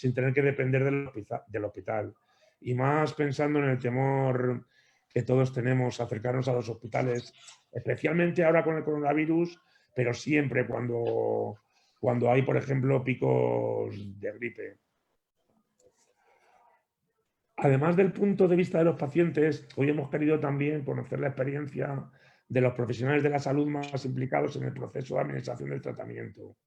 sin tener que depender del hospital. Y más pensando en el temor que todos tenemos a acercarnos a los hospitales, especialmente ahora con el coronavirus, pero siempre cuando hay, por ejemplo, picos de gripe. Además del punto de vista de los pacientes, hoy hemos querido también conocer la experiencia de los profesionales de la salud más implicados en el proceso de administración del tratamiento.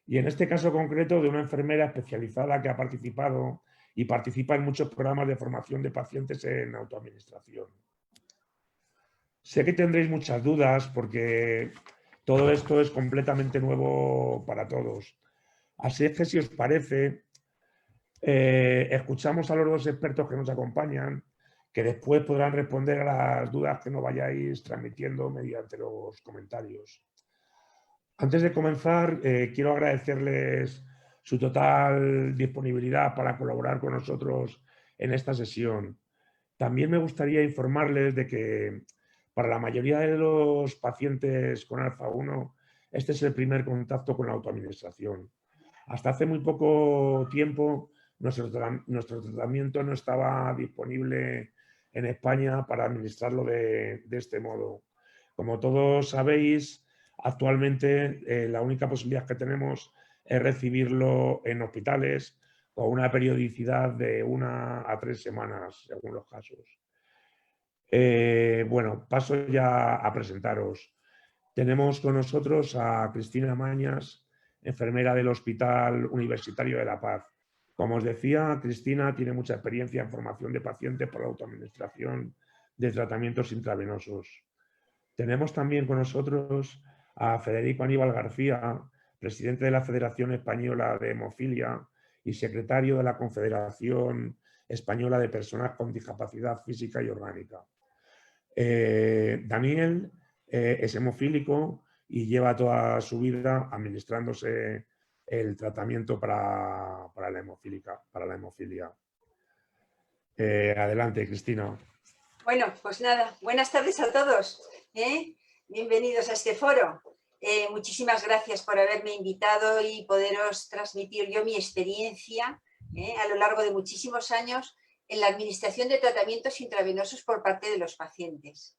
Y en este caso concreto de una enfermera especializada que ha participado y participa en muchos programas de formación de pacientes en autoadministración. Sé que tendréis muchas dudas porque todo esto es completamente nuevo para todos. Así es que si os parece, escuchamos a los dos expertos que nos acompañan, que después podrán responder a las dudas que nos vayáis transmitiendo mediante los comentarios. Antes de comenzar, quiero agradecerles su total disponibilidad para colaborar con nosotros en esta sesión. También me gustaría informarles de que para la mayoría de los pacientes con alfa 1, este es el primer contacto con la autoadministración. Hasta hace muy poco tiempo, nuestro tratamiento no estaba disponible en España para administrarlo de este modo. Como todos sabéis, actualmente la única posibilidad que tenemos es recibirlo en hospitales con una periodicidad de 1 a 3 semanas, según los casos. Bueno, paso ya a presentaros. Tenemos con nosotros a Cristina Mañas, enfermera del Hospital Universitario de La Paz. Como os decía, Cristina tiene mucha experiencia en formación de pacientes por la autoadministración de tratamientos intravenosos. Tenemos también con nosotros a Federico Aníbal García, presidente de la Federación Española de Hemofilia y secretario de la Confederación Española de Personas con Discapacidad Física y Orgánica. Daniel es hemofílico y lleva toda su vida administrándose el tratamiento para la hemofilia. Adelante, Cristina. Bueno, pues nada, buenas tardes a todos. Bienvenidos a este foro. Muchísimas gracias por haberme invitado y poderos transmitir yo mi experiencia a lo largo de muchísimos años en la administración de tratamientos intravenosos por parte de los pacientes.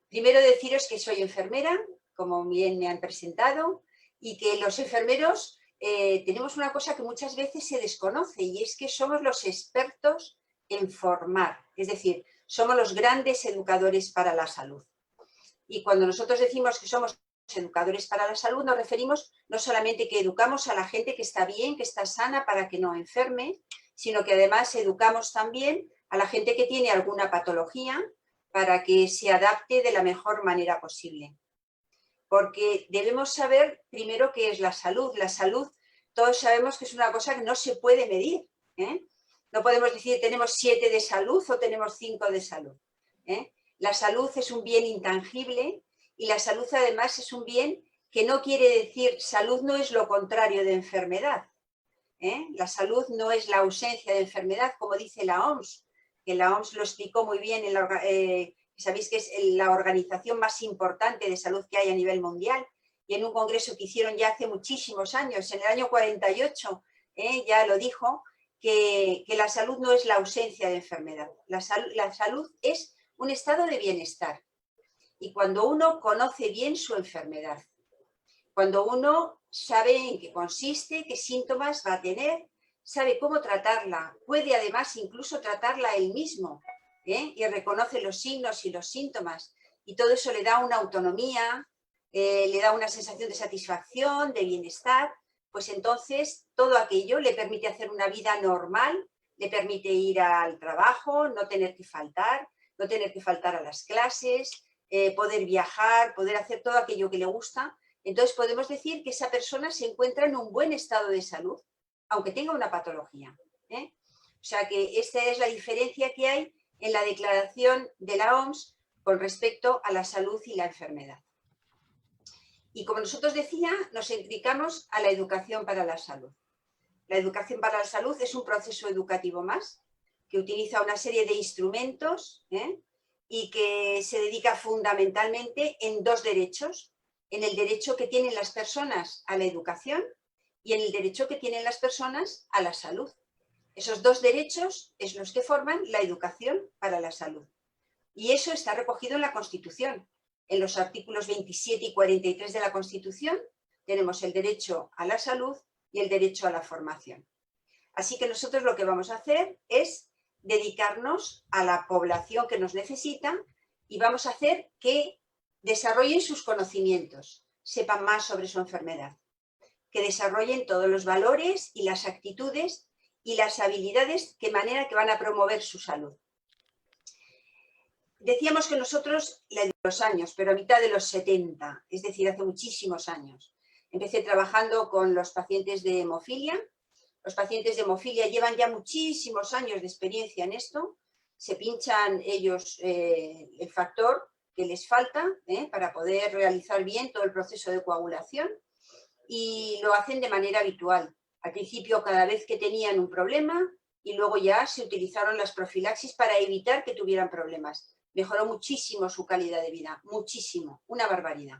Primero deciros que soy enfermera, como bien me han presentado, y que los enfermeros tenemos una cosa que muchas veces se desconoce y es que somos los expertos en formar, es decir, somos los grandes educadores para la salud. Y cuando nosotros decimos que somos educadores para la salud, nos referimos no solamente que educamos a la gente que está bien, que está sana para que no enferme, sino que además educamos también a la gente que tiene alguna patología para que se adapte de la mejor manera posible. Porque debemos saber primero qué es la salud. La salud, todos sabemos que es una cosa que no se puede medir, No podemos decir tenemos 7 de salud o tenemos 5 de salud. La salud es un bien intangible y la salud además es un bien que no quiere decir, salud no es lo contrario de enfermedad. La salud no es la ausencia de enfermedad, como dice la OMS, que la OMS lo explicó muy bien, sabéis que es la organización más importante de salud que hay a nivel mundial, y en un congreso que hicieron ya hace muchísimos años, en el año 48, ya lo dijo, que la salud no es la ausencia de enfermedad, la salud es un estado de bienestar. Y cuando uno conoce bien su enfermedad, cuando uno sabe en qué consiste, qué síntomas va a tener, sabe cómo tratarla, puede además incluso tratarla él mismo, y reconoce los signos y los síntomas, y todo eso le da una autonomía, le da una sensación de satisfacción, de bienestar, pues entonces todo aquello le permite hacer una vida normal, le permite ir al trabajo, no tener que faltar a las clases, poder viajar, poder hacer todo aquello que le gusta. Entonces podemos decir que esa persona se encuentra en un buen estado de salud, aunque tenga una patología. O sea que esta es la diferencia que hay en la declaración de la OMS con respecto a la salud y la enfermedad. Y como nosotros decía, nos dedicamos a la educación para la salud. La educación para la salud es un proceso educativo más que utiliza una serie de instrumentos y que se dedica fundamentalmente en 2 derechos. En el derecho que tienen las personas a la educación y en el derecho que tienen las personas a la salud. Esos dos derechos es los que forman la educación para la salud. Y eso está recogido en la Constitución. En los artículos 27 y 43 de la Constitución tenemos el derecho a la salud y el derecho a la formación. Así que nosotros lo que vamos a hacer es dedicarnos a la población que nos necesita y vamos a hacer que desarrollen sus conocimientos, sepan más sobre su enfermedad, que desarrollen todos los valores y las actitudes y las habilidades de manera que van a promover su salud. Decíamos que nosotros, los años, pero a mitad de los 70, es decir, hace muchísimos años, empecé trabajando con los pacientes de hemofilia. Los pacientes de hemofilia llevan ya muchísimos años de experiencia en esto, se pinchan ellos el factor que les falta para poder realizar bien todo el proceso de coagulación y lo hacen de manera habitual. Al principio cada vez que tenían un problema y luego ya se utilizaron las profilaxis para evitar que tuvieran problemas. Mejoró muchísimo su calidad de vida, muchísimo, una barbaridad.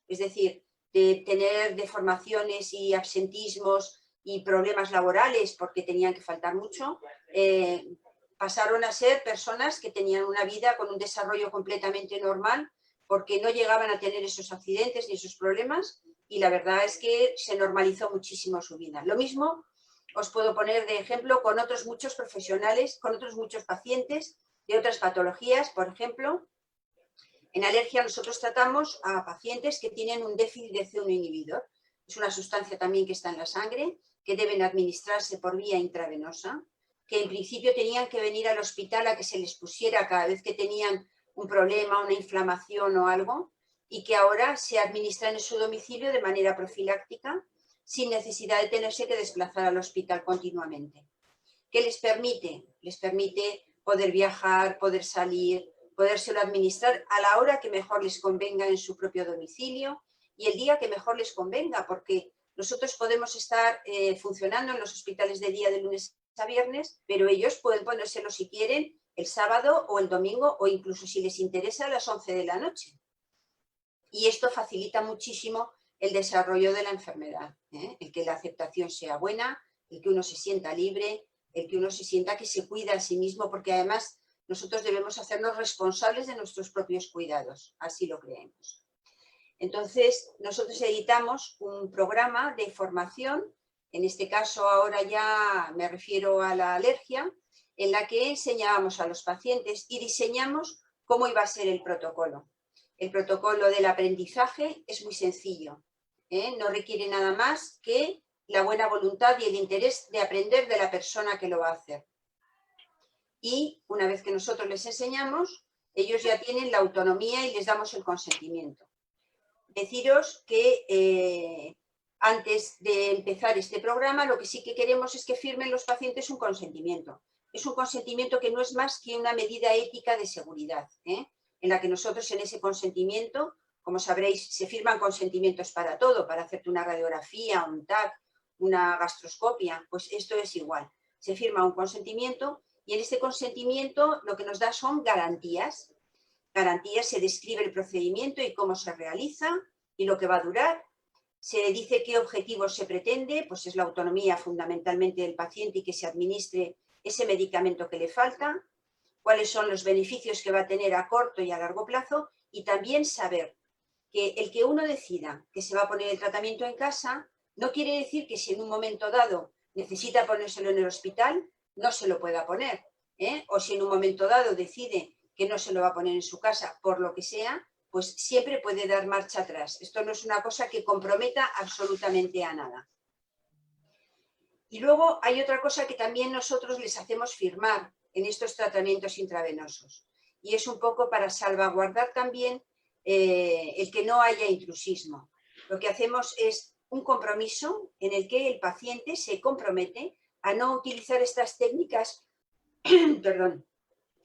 Es decir, de tener deformaciones y absentismos y problemas laborales porque tenían que faltar mucho, pasaron a ser personas que tenían una vida con un desarrollo completamente normal porque no llegaban a tener esos accidentes ni esos problemas y la verdad es que se normalizó muchísimo su vida. Lo mismo os puedo poner de ejemplo con otros muchos profesionales, con otros muchos pacientes de otras patologías. Por ejemplo, en alergia nosotros tratamos a pacientes que tienen un déficit de C1 inhibidor. Es una sustancia también que está en la sangre, que deben administrarse por vía intravenosa, que en principio tenían que venir al hospital a que se les pusiera cada vez que tenían un problema, una inflamación o algo, y que ahora se administran en su domicilio de manera profiláctica, sin necesidad de tenerse que desplazar al hospital continuamente. ¿Qué les permite? Les permite poder viajar, poder salir, podérselo administrar a la hora que mejor les convenga en su propio domicilio y el día que mejor les convenga, porque nosotros podemos estar funcionando en los hospitales de día de lunes a viernes, pero ellos pueden ponérselo si quieren el sábado o el domingo o incluso si les interesa a las 11 de la noche. Y esto facilita muchísimo el desarrollo de la enfermedad, el que la aceptación sea buena, el que uno se sienta libre, el que uno se sienta que se cuida a sí mismo, porque además nosotros debemos hacernos responsables de nuestros propios cuidados, así lo creemos. Entonces, nosotros editamos un programa de formación, en este caso ahora ya me refiero a la alergia, en la que enseñábamos a los pacientes y diseñamos cómo iba a ser el protocolo. El protocolo del aprendizaje es muy sencillo, no requiere nada más que la buena voluntad y el interés de aprender de la persona que lo va a hacer. Y una vez que nosotros les enseñamos, ellos ya tienen la autonomía y les damos el consentimiento. Deciros que antes de empezar este programa, lo que sí que queremos es que firmen los pacientes un consentimiento. Es un consentimiento que no es más que una medida ética de seguridad, en la que nosotros en ese consentimiento, como sabréis, se firman consentimientos para todo, para hacerte una radiografía, un TAC, una gastroscopia, pues esto es igual. Se firma un consentimiento y en este consentimiento lo que nos da son garantías. Garantías, se describe el procedimiento y cómo se realiza y lo que va a durar. Se dice qué objetivos se pretende, pues es la autonomía fundamentalmente del paciente y que se administre ese medicamento que le falta, cuáles son los beneficios que va a tener a corto y a largo plazo y también saber que el que uno decida que se va a poner el tratamiento en casa no quiere decir que si en un momento dado necesita ponérselo en el hospital, no se lo pueda poner, o si en un momento dado decide que no se lo va a poner en su casa por lo que sea, pues siempre puede dar marcha atrás. Esto no es una cosa que comprometa absolutamente a nada. Y luego hay otra cosa que también nosotros les hacemos firmar en estos tratamientos intravenosos y es un poco para salvaguardar también el que no haya intrusismo. Lo que hacemos es un compromiso en el que el paciente se compromete a no utilizar estas técnicas perdón,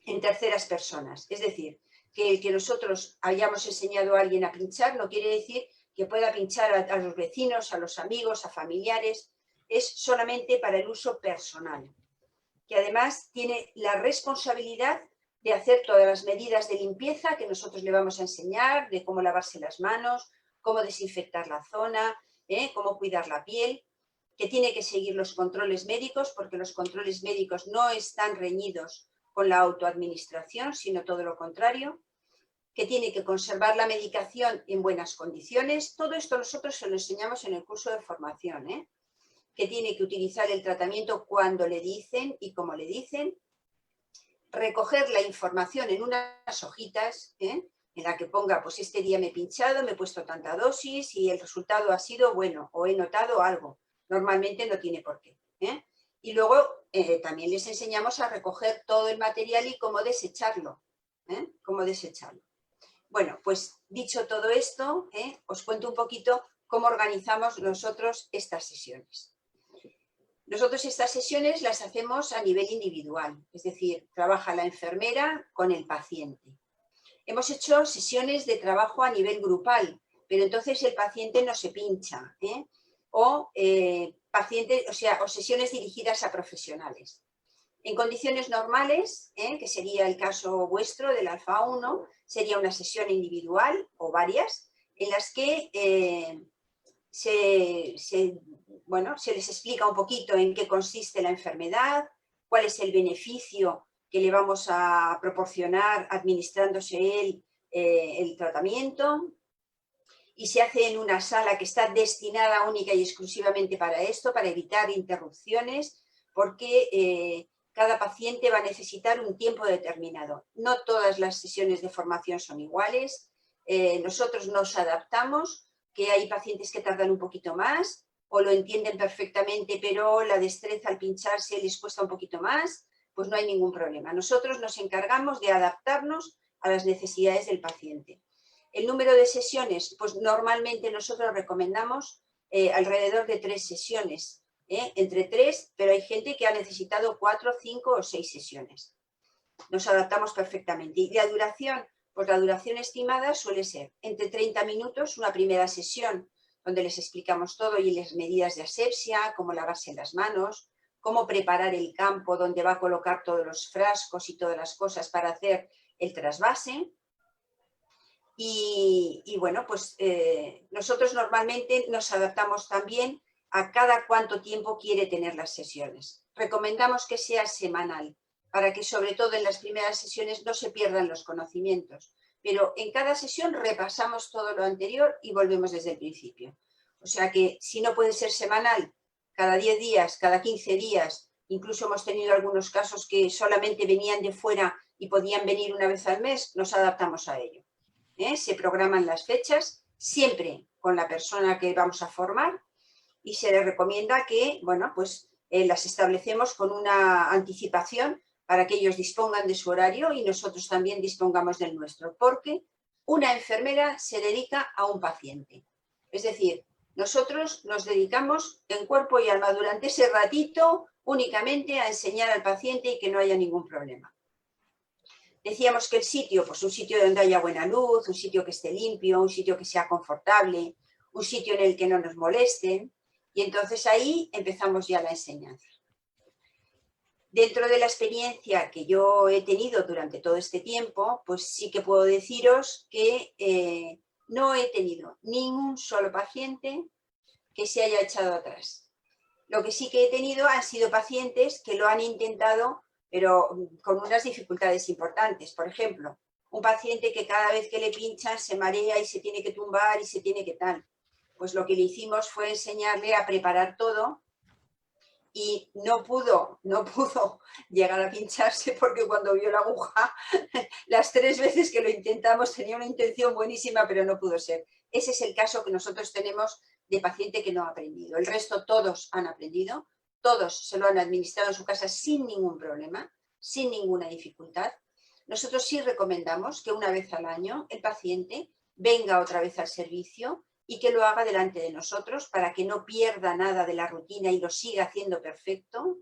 en terceras personas. Es decir, que el que nosotros hayamos enseñado a alguien a pinchar no quiere decir que pueda pinchar a los vecinos, a los amigos, a familiares. Es solamente para el uso personal, que además tiene la responsabilidad de hacer todas las medidas de limpieza que nosotros le vamos a enseñar, de cómo lavarse las manos, cómo desinfectar la zona, cómo cuidar la piel. que tiene que seguir los controles médicos, porque los controles médicos no están reñidos con la autoadministración, sino todo lo contrario, que tiene que conservar la medicación en buenas condiciones. Todo esto nosotros se lo enseñamos en el curso de formación, que tiene que utilizar el tratamiento cuando le dicen y como le dicen, recoger la información en unas hojitas, en la que ponga, pues este día me he pinchado, me he puesto tanta dosis y el resultado ha sido bueno o he notado algo. Normalmente no tiene por qué. Y luego también les enseñamos a recoger todo el material y cómo desecharlo. Cómo desecharlo. Bueno, pues dicho todo esto, os cuento un poquito cómo organizamos nosotros estas sesiones. Nosotros estas sesiones las hacemos a nivel individual, es decir, trabaja la enfermera con el paciente. Hemos hecho sesiones de trabajo a nivel grupal, pero entonces el paciente no se pincha, o sesiones dirigidas a profesionales. En condiciones normales, que sería el caso vuestro del alfa 1, sería una sesión individual o varias, en las que se les explica un poquito en qué consiste la enfermedad, cuál es el beneficio que le vamos a proporcionar administrándose el tratamiento, y se hace en una sala que está destinada única y exclusivamente para esto, para evitar interrupciones, porque cada paciente va a necesitar un tiempo determinado. No todas las sesiones de formación son iguales, nosotros nos adaptamos, que hay pacientes que tardan un poquito más o lo entienden perfectamente, pero la destreza al pincharse les cuesta un poquito más, pues no hay ningún problema. Nosotros nos encargamos de adaptarnos a las necesidades del paciente. El número de sesiones, pues normalmente nosotros recomendamos alrededor de 3 sesiones, entre 3, pero hay gente que ha necesitado 4, 5 o 6 sesiones. Nos adaptamos perfectamente. Y la duración, pues la duración estimada suele ser entre 30 minutos, una primera sesión, donde les explicamos todo y las medidas de asepsia, cómo lavarse las manos, cómo preparar el campo donde va a colocar todos los frascos y todas las cosas para hacer el trasvase. Y bueno, pues nosotros normalmente nos adaptamos también a cada cuánto tiempo quiere tener las sesiones. Recomendamos que sea semanal, para que sobre todo en las primeras sesiones no se pierdan los conocimientos. Pero en cada sesión repasamos todo lo anterior y volvemos desde el principio. O sea que si no puede ser semanal, cada 10 días, cada 15 días, incluso hemos tenido algunos casos que solamente venían de fuera y podían venir una vez al mes, nos adaptamos a ello. Se programan las fechas, siempre con la persona que vamos a formar, y se le recomienda que, bueno, pues las establecemos con una anticipación para que ellos dispongan de su horario y nosotros también dispongamos del nuestro, porque una enfermera se dedica a un paciente. Es decir, nosotros nos dedicamos en cuerpo y alma durante ese ratito únicamente a enseñar al paciente y que no haya ningún problema. Decíamos que el sitio, pues un sitio donde haya buena luz, un sitio que esté limpio, un sitio que sea confortable, un sitio en el que no nos molesten, y entonces ahí empezamos ya la enseñanza. Dentro de la experiencia que yo he tenido durante todo este tiempo, pues sí que puedo deciros que no he tenido ningún solo paciente que se haya echado atrás. Lo que sí que he tenido han sido pacientes que lo han intentado, pero con unas dificultades importantes. Por ejemplo, un paciente que cada vez que le pinchan se marea y se tiene que tumbar y se tiene que tal. Pues lo que le hicimos fue enseñarle a preparar todo y no pudo llegar a pincharse porque cuando vio la aguja, las 3 veces que lo intentamos tenía una intención buenísima, pero no pudo ser. Ese es el caso que nosotros tenemos de paciente que no ha aprendido. El resto todos han aprendido, todos se lo han administrado en su casa sin ningún problema, sin ninguna dificultad. Nosotros sí recomendamos que una vez al año el paciente venga otra vez al servicio y que lo haga delante de nosotros para que no pierda nada de la rutina y lo siga haciendo perfecto,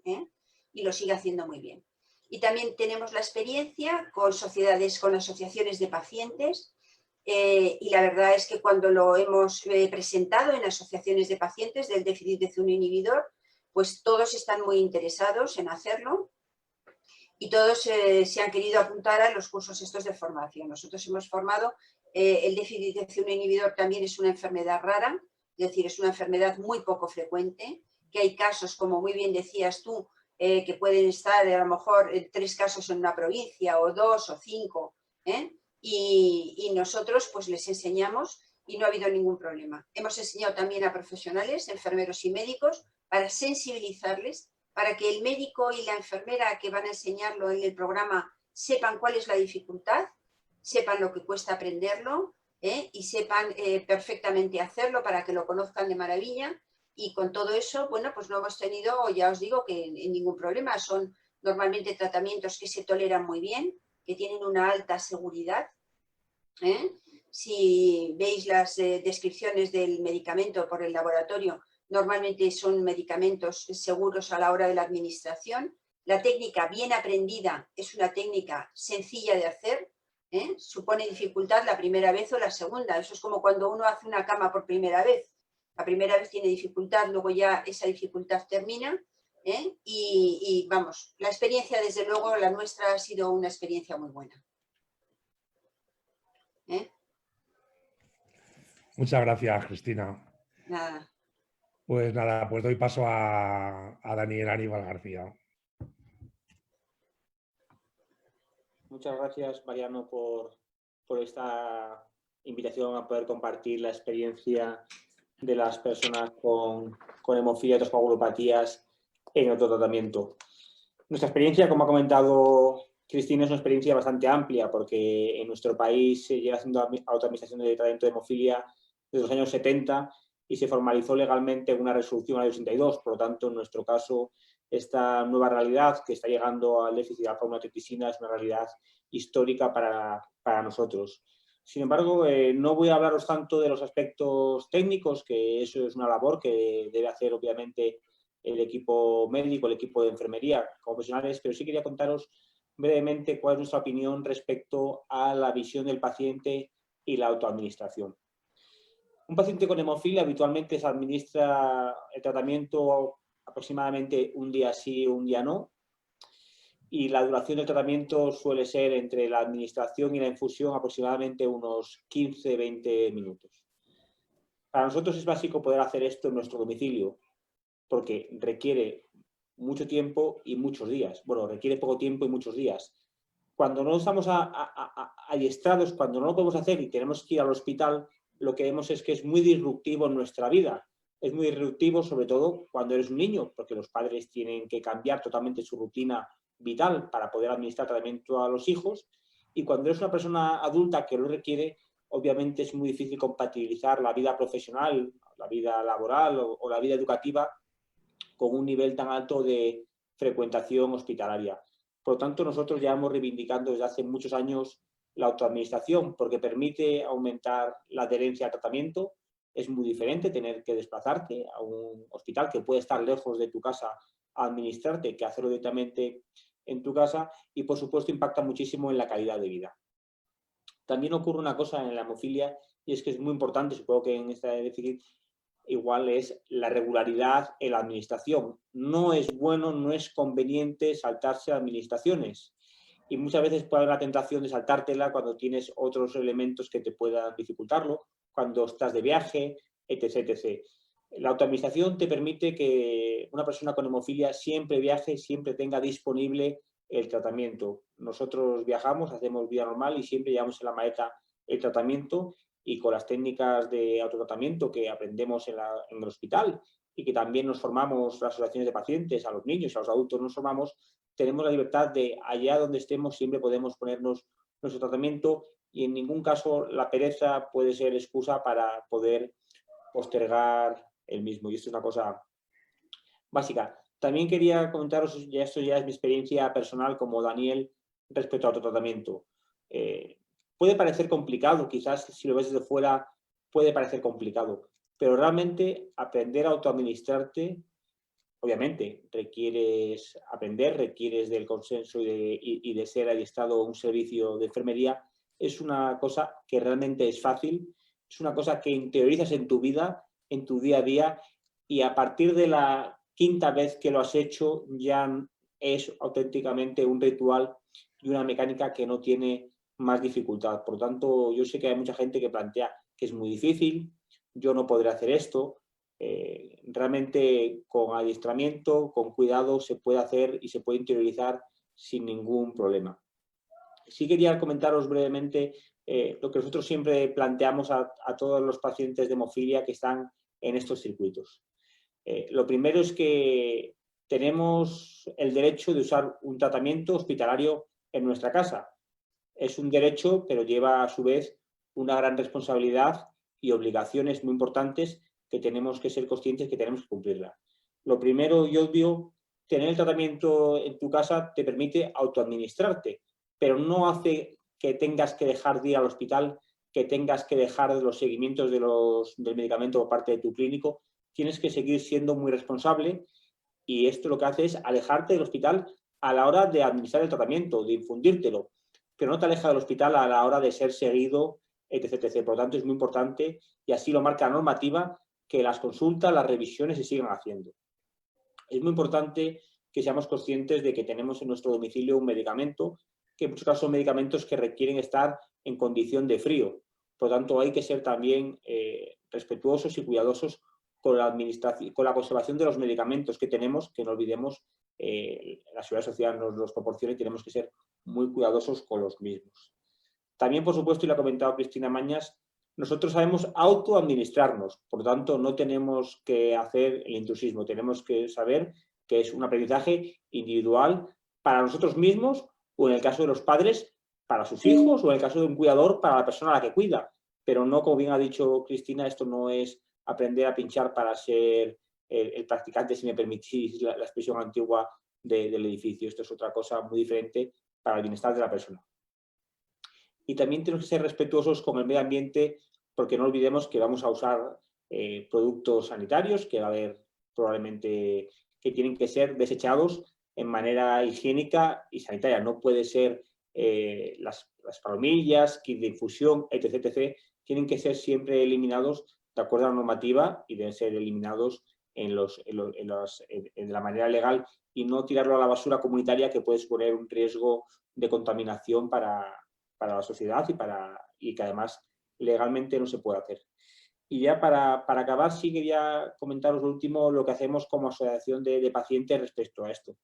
y lo siga haciendo muy bien. Y también tenemos la experiencia con sociedades, con asociaciones de pacientes, y la verdad es que cuando lo hemos presentado en asociaciones de pacientes del déficit de C1 inhibidor, pues todos están muy interesados en hacerlo y todos se han querido apuntar a los cursos estos de formación. Nosotros hemos formado, el déficit de C1 inhibidor también es una enfermedad rara, es decir, es una enfermedad muy poco frecuente que hay casos, como muy bien decías tú, que pueden estar a lo mejor 3 casos en una provincia, o 2 o 5, y nosotros pues les enseñamos y no ha habido ningún problema. Hemos enseñado también a profesionales, enfermeros y médicos, para sensibilizarles, para que el médico y la enfermera que van a enseñarlo en el programa sepan cuál es la dificultad, sepan lo que cuesta aprenderlo, y sepan perfectamente hacerlo para que lo conozcan de maravilla. Y con todo eso, bueno, pues no hemos tenido, ya os digo, que ningún problema. Son normalmente tratamientos que se toleran muy bien, que tienen una alta seguridad. Si veis las descripciones del medicamento por el laboratorio, normalmente son medicamentos seguros a la hora de la administración. La técnica bien aprendida es una técnica sencilla de hacer. Supone dificultad la primera vez o la segunda. Eso es como cuando uno hace una cama por primera vez. La primera vez tiene dificultad, luego ya esa dificultad termina. Y vamos, la experiencia, desde luego, la nuestra ha sido una experiencia muy buena. Muchas gracias, Cristina. Nada. Pues nada, pues doy paso a Daniel Aníbal García. Muchas gracias, Mariano, por esta invitación a poder compartir la experiencia de las personas con hemofilia y otras coagulopatías en autotratamiento. Nuestra experiencia, como ha comentado Cristina, es una experiencia bastante amplia, porque en nuestro país se lleva haciendo autoadministración de tratamiento de hemofilia desde los años 70 y se formalizó legalmente una resolución en el año 82. Por lo tanto, en nuestro caso, esta nueva realidad que está llegando al déficit de alfa-1-antitrisina es una realidad histórica para nosotros. Sin embargo, no voy a hablaros tanto de los aspectos técnicos, que eso es una labor que debe hacer obviamente el equipo médico, el equipo de enfermería como profesionales, pero sí quería contaros brevemente cuál es nuestra opinión respecto a la visión del paciente y la autoadministración. Un paciente con hemofilia habitualmente se administra el tratamiento aproximadamente un día sí, un día no, y la duración del tratamiento suele ser entre la administración y la infusión aproximadamente unos 15-20 minutos. Para nosotros es básico poder hacer esto en nuestro domicilio, porque requiere mucho tiempo y muchos días. Bueno, requiere poco tiempo y muchos días. Cuando no estamos adiestrados, cuando no lo podemos hacer y tenemos que ir al hospital, lo que vemos es que es muy disruptivo en nuestra vida. Es muy disruptivo, sobre todo cuando eres un niño, porque los padres tienen que cambiar totalmente su rutina vital para poder administrar tratamiento a los hijos. Y cuando eres una persona adulta que lo requiere, obviamente es muy difícil compatibilizar la vida profesional, la vida laboral o la vida educativa con un nivel tan alto de frecuentación hospitalaria. Por lo tanto, nosotros ya vamos reivindicando desde hace muchos años la autoadministración, porque permite aumentar la adherencia al tratamiento. Es muy diferente tener que desplazarte a un hospital que puede estar lejos de tu casa a administrarte que hacerlo directamente en tu casa, y por supuesto impacta muchísimo en la calidad de vida. También ocurre una cosa en la hemofilia, y es que es muy importante, supongo que en esta déficit igual, es la regularidad en la administración. No es bueno, no es conveniente saltarse administraciones. Y muchas veces puede haber la tentación de saltártela cuando tienes otros elementos que te puedan dificultarlo, cuando estás de viaje, etc, etc. La autoadministración te permite que una persona con hemofilia siempre viaje, siempre tenga disponible el tratamiento. Nosotros viajamos, hacemos vida normal y siempre llevamos en la maleta el tratamiento, y con las técnicas de autotratamiento que aprendemos en el hospital y que también nos formamos las asociaciones de pacientes, a los niños, a los adultos nos formamos, tenemos la libertad de, allá donde estemos, siempre podemos ponernos nuestro tratamiento, y en ningún caso la pereza puede ser excusa para poder postergar el mismo. Y esto es una cosa básica. También quería comentaros, esto ya es mi experiencia personal como Daniel respecto al autotratamiento. Puede parecer complicado, quizás si lo ves desde fuera puede parecer complicado, pero realmente aprender a autoadministrarte, obviamente, requieres aprender, requieres del consenso y de ser adiestrado a un servicio de enfermería. Es una cosa que realmente es fácil, es una cosa que interiorizas en tu vida, en tu día a día, y a partir de la quinta vez que lo has hecho ya es auténticamente un ritual y una mecánica que no tiene más dificultad. Por lo tanto, yo sé que hay mucha gente que plantea que es muy difícil, yo no podré hacer esto. realmente con adiestramiento, con cuidado, se puede hacer y se puede interiorizar sin ningún problema. Sí quería comentaros brevemente lo que nosotros siempre planteamos a todos los pacientes de hemofilia que están en estos circuitos. Lo primero es que tenemos el derecho de usar un tratamiento hospitalario en nuestra casa. Es un derecho, pero lleva a su vez una gran responsabilidad y obligaciones muy importantes que tenemos que ser conscientes que tenemos que cumplirla. Lo primero y obvio, tener el tratamiento en tu casa te permite autoadministrarte, pero no hace que tengas que dejar de ir al hospital, que tengas que dejar de los seguimientos del medicamento por parte de tu clínico. Tienes que seguir siendo muy responsable y esto lo que hace es alejarte del hospital a la hora de administrar el tratamiento, de infundírtelo, pero no te aleja del hospital a la hora de ser seguido, etc, etc. Por lo tanto, es muy importante, y así lo marca la normativa, que las consultas, las revisiones se sigan haciendo. Es muy importante que seamos conscientes de que tenemos en nuestro domicilio un medicamento, que en muchos casos son medicamentos que requieren estar en condición de frío. Por lo tanto, hay que ser también respetuosos y cuidadosos con la administración, con la conservación de los medicamentos que tenemos, que no olvidemos, la Seguridad Social nos los proporciona y tenemos que ser muy cuidadosos con los mismos. También, por supuesto, y lo ha comentado Cristina Mañas, nosotros sabemos autoadministrarnos, por lo tanto, no tenemos que hacer el intrusismo, tenemos que saber que es un aprendizaje individual para nosotros mismos o, en el caso de los padres, para sus hijos o, en el caso de un cuidador, para la persona a la que cuida. Pero no, como bien ha dicho Cristina, esto no es aprender a pinchar para ser el practicante, si me permitís la expresión antigua del edificio. Esto es otra cosa muy diferente para el bienestar de la persona. Y también tenemos que ser respetuosos con el medio ambiente, porque no olvidemos que vamos a usar productos sanitarios, que va a haber probablemente que tienen que ser desechados en manera higiénica y sanitaria. No puede ser las palomillas, kits de infusión, etc, etc. Tienen que ser siempre eliminados de acuerdo a la normativa y deben ser eliminados en la manera legal y no tirarlo a la basura comunitaria, que puede suponer un riesgo de contaminación para la sociedad y que además legalmente no se puede hacer. Y ya para acabar, sí quería comentaros lo último, lo que hacemos como asociación de pacientes respecto a esto.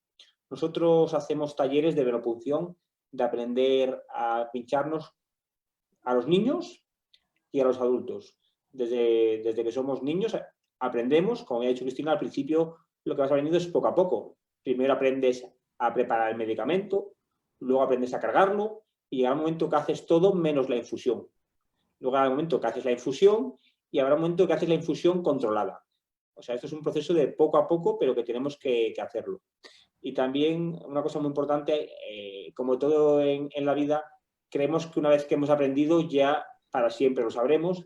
Nosotros hacemos talleres de venopunción, de aprender a pincharnos a los niños y a los adultos. Desde que somos niños aprendemos, como ya ha dicho Cristina, al principio lo que vas aprendiendo es poco a poco. Primero aprendes a preparar el medicamento, luego aprendes a cargarlo y llegará un momento que haces todo menos la infusión. Luego habrá un momento que haces la infusión y habrá un momento que haces la infusión controlada. O sea, esto es un proceso de poco a poco, pero que tenemos que hacerlo. Y también una cosa muy importante, como todo en la vida, creemos que una vez que hemos aprendido ya para siempre lo sabremos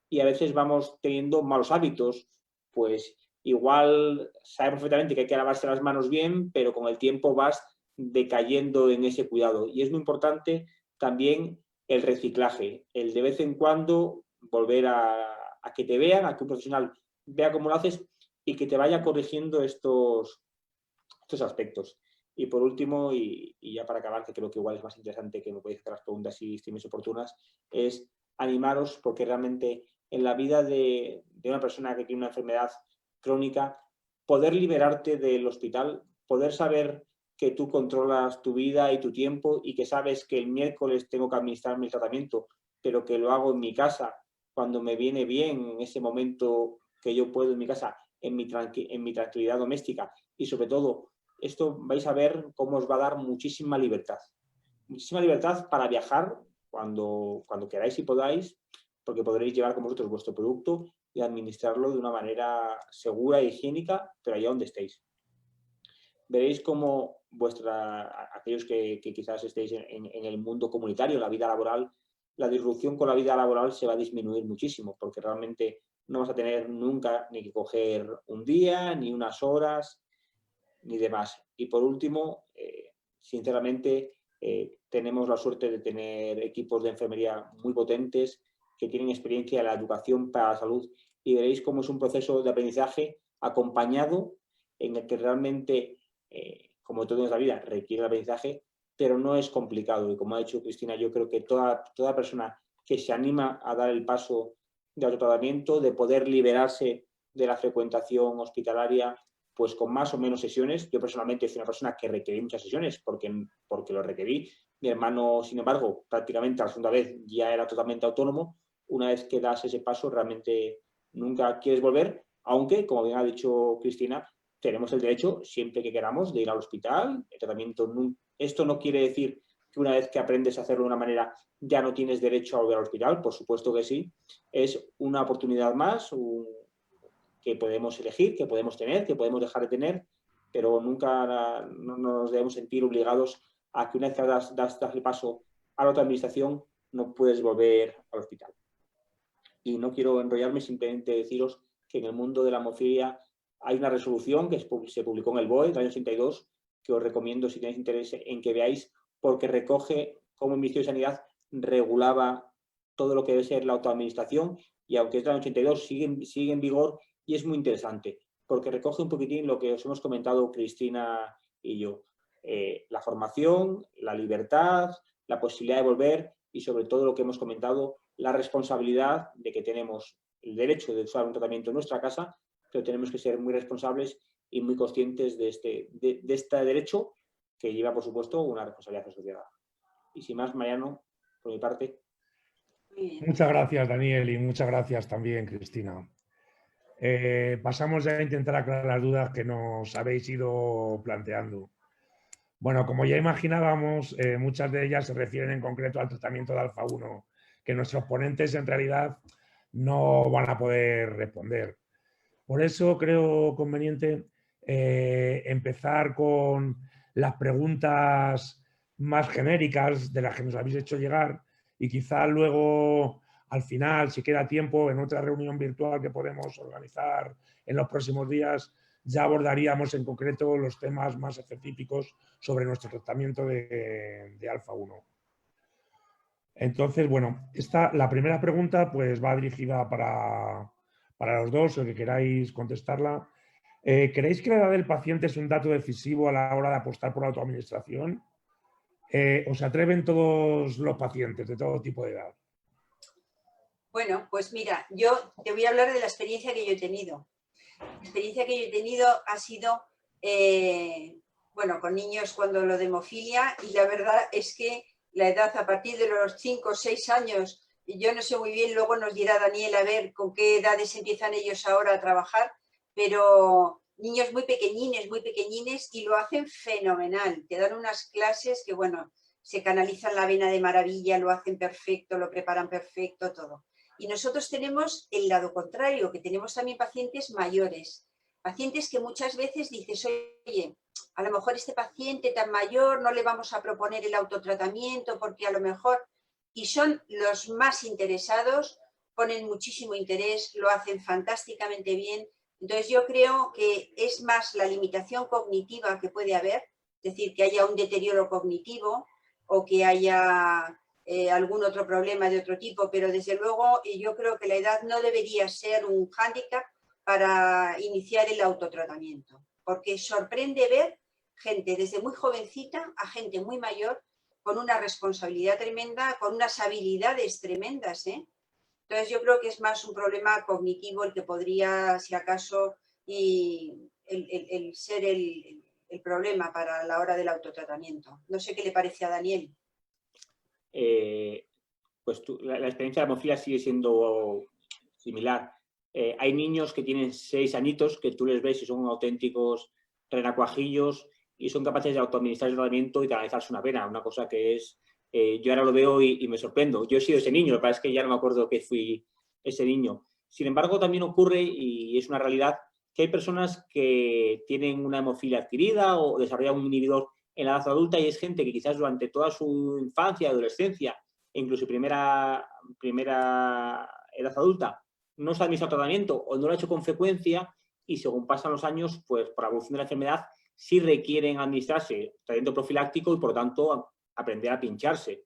y a veces vamos teniendo malos hábitos. Pues igual sabemos perfectamente que hay que lavarse las manos bien, pero con el tiempo vas decayendo en ese cuidado. Y es muy importante también el reciclaje, el de vez en cuando volver a que te vean, a que un profesional vea cómo lo haces y que te vaya corrigiendo estos aspectos. Y por último, y ya para acabar, que creo que igual es más interesante, que me podéis hacer las preguntas si estiméis oportunas, es animaros, porque realmente en la vida de una persona que tiene una enfermedad crónica, poder liberarte del hospital, poder saber que tú controlas tu vida y tu tiempo y que sabes que el miércoles tengo que administrar mi tratamiento, pero que lo hago en mi casa, cuando me viene bien, en ese momento que yo puedo en mi casa, en mi tranquilidad doméstica, y sobre todo, esto vais a ver cómo os va a dar muchísima libertad para viajar cuando queráis y podáis, porque podréis llevar con vosotros vuestro producto y administrarlo de una manera segura e higiénica, pero allá donde estéis. Veréis cómo aquellos que quizás estéis en el mundo comunitario, en la vida laboral, la disrupción con la vida laboral se va a disminuir muchísimo, porque realmente no vas a tener nunca ni que coger un día, ni unas horas, ni demás. Y por último, sinceramente, tenemos la suerte de tener equipos de enfermería muy potentes que tienen experiencia en la educación para la salud y veréis cómo es un proceso de aprendizaje acompañado en el que realmente, como todo en la vida, requiere el aprendizaje, pero no es complicado. Y como ha dicho Cristina, yo creo que toda persona que se anima a dar el paso de autotratamiento, de poder liberarse de la frecuentación hospitalaria, pues con más o menos sesiones. Yo personalmente soy una persona que requerí muchas sesiones porque lo requerí. Mi hermano, sin embargo, prácticamente a la segunda vez ya era totalmente autónomo. Una vez que das ese paso, realmente nunca quieres volver, aunque, como bien ha dicho Cristina, tenemos el derecho, siempre que queramos, de ir al hospital. El tratamiento, esto no quiere decir que una vez que aprendes a hacerlo de una manera ya no tienes derecho a volver al hospital, por supuesto que sí. Es una oportunidad más que podemos elegir, que podemos tener, que podemos dejar de tener, pero nunca no nos debemos sentir obligados a que una vez que das el paso a la otra administración no puedes volver al hospital. Y no quiero enrollarme, simplemente deciros que en el mundo de la hemofilia hay una resolución que se publicó en el BOE del año 82, que os recomiendo si tenéis interés en que veáis, porque recoge cómo el Ministerio de Sanidad regulaba todo lo que debe ser la autoadministración, y aunque es del año 82, sigue en vigor y es muy interesante, porque recoge un poquitín lo que os hemos comentado Cristina y yo. La formación, la libertad, la posibilidad de volver y sobre todo lo que hemos comentado, la responsabilidad de que tenemos el derecho de usar un tratamiento en nuestra casa, pero tenemos que ser muy responsables y muy conscientes de este derecho que lleva, por supuesto, una responsabilidad asociada. Y sin más, Mariano, por mi parte. Muchas gracias, Daniel, y muchas gracias también, Cristina. Pasamos ya a intentar aclarar las dudas que nos habéis ido planteando. Bueno, como ya imaginábamos, muchas de ellas se refieren en concreto al tratamiento de alfa-1, que nuestros ponentes en realidad no van a poder responder. Por eso creo conveniente empezar con las preguntas más genéricas de las que nos habéis hecho llegar y quizá luego, al final, si queda tiempo, en otra reunión virtual que podemos organizar en los próximos días, ya abordaríamos en concreto los temas más específicos sobre nuestro tratamiento de alfa-1. Entonces, bueno, la primera pregunta pues va dirigida para los dos, el que queráis contestarla. ¿Creéis que la edad del paciente es un dato decisivo a la hora de apostar por la autoadministración? ¿O se atreven todos los pacientes de todo tipo de edad? Bueno, pues mira, yo te voy a hablar de la experiencia que yo he tenido. La experiencia que yo he tenido ha sido, bueno, con niños cuando lo de hemofilia, y la verdad es que la edad a partir de los 5 o 6 años, y yo no sé muy bien, luego nos dirá Daniel a ver con qué edades empiezan ellos ahora a trabajar, pero niños muy pequeñines y lo hacen fenomenal. Te dan unas clases que, bueno, se canalizan la vena de maravilla, lo hacen perfecto, lo preparan perfecto, todo. Y nosotros tenemos el lado contrario, que tenemos también pacientes mayores, pacientes que muchas veces dices, oye, a lo mejor este paciente tan mayor no le vamos a proponer el autotratamiento porque a lo mejor, y son los más interesados, ponen muchísimo interés, lo hacen fantásticamente bien. Entonces yo creo que es más la limitación cognitiva que puede haber, es decir, que haya un deterioro cognitivo o que haya algún otro problema de otro tipo, pero desde luego yo creo que la edad no debería ser un hándicap para iniciar el autotratamiento, porque sorprende ver gente desde muy jovencita a gente muy mayor con una responsabilidad tremenda, con unas habilidades tremendas, ¿eh? Entonces yo creo que es más un problema cognitivo el que podría, si acaso, el ser el problema para la hora del autotratamiento. No sé qué le parece a Daniel. Pues la experiencia de la hemofilia sigue siendo similar. Hay niños que tienen 6 añitos que tú les ves y son auténticos renacuajillos y son capaces de autoadministrar el tratamiento y canalizarse una vena, una cosa que es... yo ahora lo veo y me sorprendo. Yo he sido ese niño, lo que pasa es que ya no me acuerdo que fui ese niño. Sin embargo, también ocurre, y es una realidad, que hay personas que tienen una hemofilia adquirida o desarrollan un inhibidor en la edad adulta y es gente que quizás durante toda su infancia, adolescencia e incluso primera edad adulta no se ha administrado tratamiento o no lo ha hecho con frecuencia y según pasan los años, pues por la evolución de la enfermedad sí requieren administrarse tratamiento profiláctico y por lo tanto aprender a pincharse.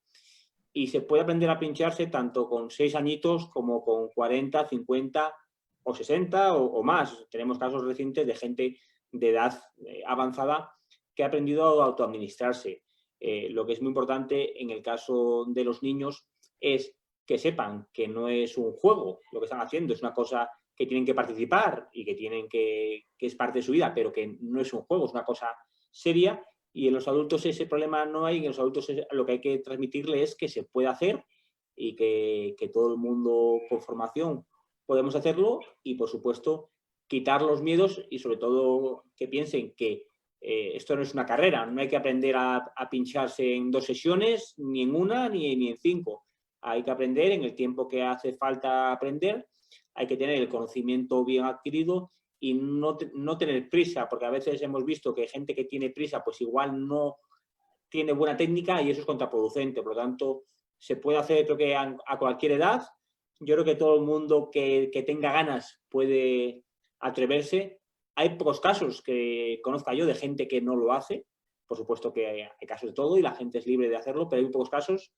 Y se puede aprender a pincharse tanto con 6 añitos como con 40, 50 o 60 o más. Tenemos casos recientes de gente de edad avanzada que ha aprendido a autoadministrarse. Lo que es muy importante en el caso de los niños es que sepan que no es un juego lo que están haciendo, es una cosa que tienen que participar y que es parte de su vida, pero que no es un juego, es una cosa seria. Y en los adultos ese problema no hay, en los adultos lo que hay que transmitirle es que se puede hacer y que todo el mundo con formación podemos hacerlo y, por supuesto, quitar los miedos y, sobre todo, que piensen que esto no es una carrera, no hay que aprender a pincharse en 2 sesiones, ni en una, ni en 5. Hay que aprender en el tiempo que hace falta aprender, hay que tener el conocimiento bien adquirido y no tener prisa, porque a veces hemos visto que gente que tiene prisa pues igual no tiene buena técnica y eso es contraproducente. Por lo tanto, se puede hacer, creo que a cualquier edad. Yo creo que todo el mundo que tenga ganas puede atreverse. Hay pocos casos que conozca yo de gente que no lo hace. Por supuesto que hay casos de todo y la gente es libre de hacerlo, pero hay pocos casos.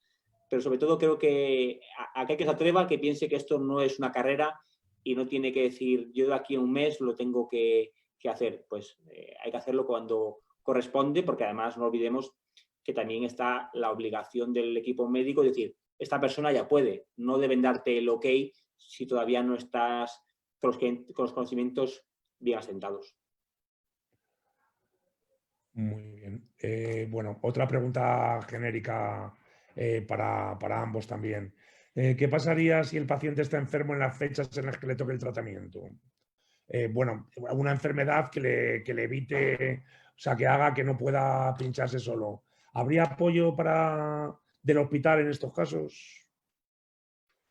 Pero sobre todo creo que aquel que se atreva, que piense que esto no es una carrera y no tiene que decir yo de aquí a un mes lo tengo que hacer. Pues hay que hacerlo cuando corresponde, porque además no olvidemos que también está la obligación del equipo médico de decir, esta persona ya puede, no deben darte el ok si todavía no estás con los conocimientos bien asentados. Muy bien. Bueno, otra pregunta genérica para ambos también. ¿Qué pasaría si el paciente está enfermo en las fechas en las que le toque el tratamiento? Bueno, una enfermedad que le evite, o sea, que haga que no pueda pincharse solo. ¿Habría apoyo del hospital en estos casos?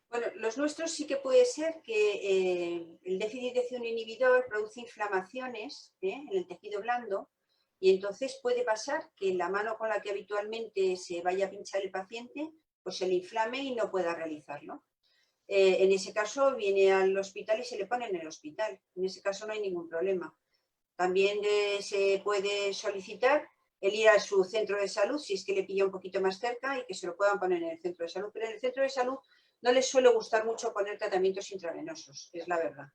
Bueno, los nuestros sí que puede ser que el déficit de C1 inhibidor produce inflamaciones en el tejido blando y entonces puede pasar que la mano con la que habitualmente se vaya a pinchar el paciente pues se le inflame y no pueda realizarlo. En ese caso viene al hospital y se le pone en el hospital. En ese caso no hay ningún problema. También se puede solicitar el ir a su centro de salud si es que le pilla un poquito más cerca y que se lo puedan poner en el centro de salud. Pero en el centro de salud no les suele gustar mucho poner tratamientos intravenosos, es la verdad.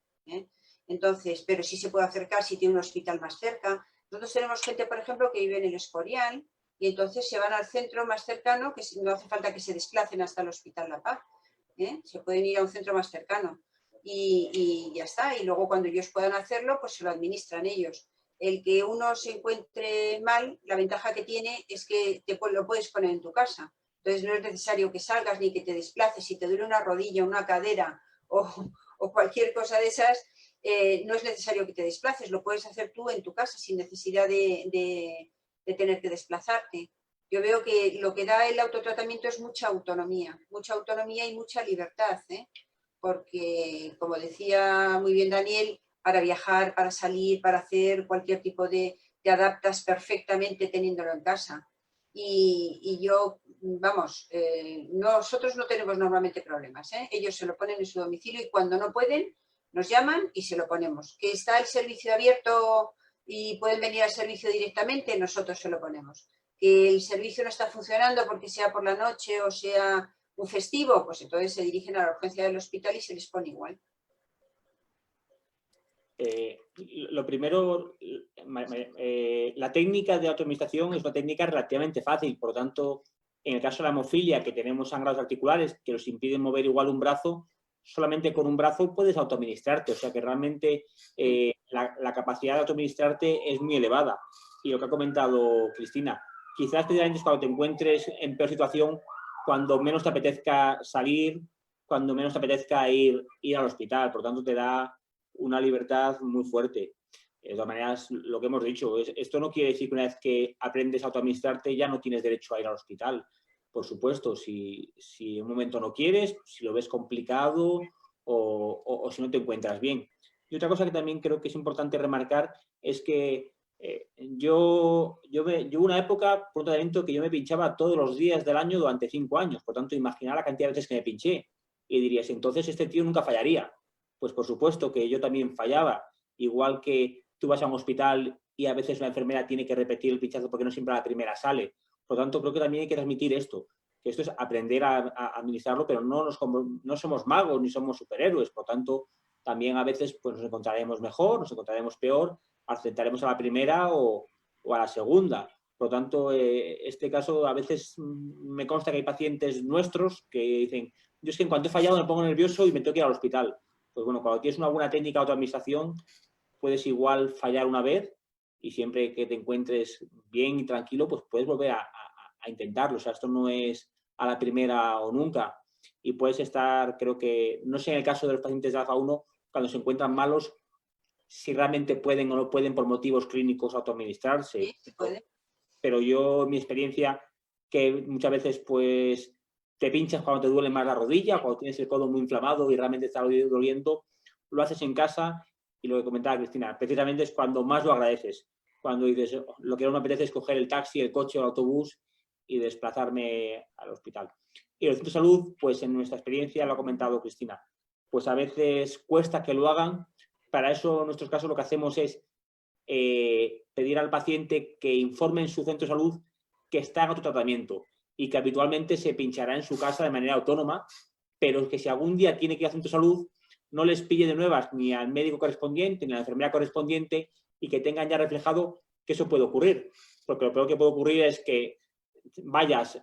Entonces, pero sí se puede acercar si tiene un hospital más cerca. Nosotros tenemos gente, por ejemplo, que vive en el Escorial y entonces se van al centro más cercano, que no hace falta que se desplacen hasta el Hospital La Paz. Se pueden ir a un centro más cercano y ya está. Y luego cuando ellos puedan hacerlo, pues se lo administran ellos. El que uno se encuentre mal, la ventaja que tiene es que lo puedes poner en tu casa. Entonces no es necesario que salgas ni que te desplaces. Si te duele una rodilla, una cadera o cualquier cosa de esas, no es necesario que te desplaces. Lo puedes hacer tú en tu casa sin necesidad de tener que desplazarte. Yo veo que lo que da el autotratamiento es mucha autonomía y mucha libertad, porque, como decía muy bien Daniel, para viajar, para salir, para hacer cualquier tipo te adaptas perfectamente teniéndolo en casa. Y yo, vamos, nosotros no tenemos normalmente problemas, ellos se lo ponen en su domicilio y cuando no pueden nos llaman y se lo ponemos. Que está el servicio abierto y pueden venir al servicio directamente, nosotros se lo ponemos. Que el servicio no está funcionando porque sea por la noche o sea un festivo, pues entonces se dirigen a la urgencia del hospital y se les pone igual. Lo primero, la técnica de autoadministración es una técnica relativamente fácil, por lo tanto, en el caso de la hemofilia, que tenemos sangrados articulares que nos impiden mover igual un brazo, solamente con un brazo puedes autoadministrarte, o sea que realmente la capacidad de autoadministrarte es muy elevada. Y lo que ha comentado Cristina, quizás precisamente es cuando te encuentres en peor situación, cuando menos te apetezca salir, cuando menos te apetezca ir al hospital, por lo tanto te da una libertad muy fuerte. De todas maneras, lo que hemos dicho, esto no quiere decir que una vez que aprendes a autoadministrarte ya no tienes derecho a ir al hospital. Por supuesto, si en un momento no quieres, si lo ves complicado o si no te encuentras bien. Y otra cosa que también creo que es importante remarcar es que yo una época, por un tratamiento que yo me pinchaba todos los días del año durante 5 años. Por tanto, imaginar la cantidad de veces que me pinché. Y dirías, entonces este tío nunca fallaría. Pues por supuesto que yo también fallaba. Igual que tú vas a un hospital y a veces la enfermera tiene que repetir el pinchazo porque no siempre a la primera sale. Por lo tanto, creo que también hay que transmitir esto. Que esto es aprender a administrarlo, pero no somos magos ni somos superhéroes. Por lo tanto, también a veces pues, nos encontraremos mejor, nos encontraremos peor, aceptaremos a la primera o a la segunda. Por lo tanto, este caso a veces me consta que hay pacientes nuestros que dicen, yo es que en cuanto he fallado me pongo nervioso y me tengo que ir al hospital. pues bueno, cuando tienes una buena técnica de autoadministración, puedes igual fallar una vez y siempre que te encuentres bien y tranquilo, pues puedes volver a intentarlo. O sea, esto no es a la primera o nunca. Y puedes estar, creo que, no sé en el caso de los pacientes de alfa 1, cuando se encuentran malos, si realmente pueden o no pueden por motivos clínicos autoadministrarse. Sí, se puede. Pero yo, en mi experiencia, que muchas veces pues te pinchas cuando te duele más la rodilla, cuando tienes el codo muy inflamado y realmente está doliendo, lo haces en casa y lo que comentaba Cristina, precisamente es cuando más lo agradeces. Cuando dices, lo que no me apetece es coger el taxi, el coche o el autobús y desplazarme al hospital. Y el centro de salud, pues en nuestra experiencia, lo ha comentado Cristina, pues a veces cuesta que lo hagan. Para eso, en nuestros casos, lo que hacemos es pedir al paciente que informe en su centro de salud que está en otro tratamiento y que habitualmente se pinchará en su casa de manera autónoma, pero que si algún día tiene que ir al centro de salud, no les pille de nuevas ni al médico correspondiente ni a la enfermera correspondiente y que tengan ya reflejado que eso puede ocurrir. Porque lo peor que puede ocurrir es que vayas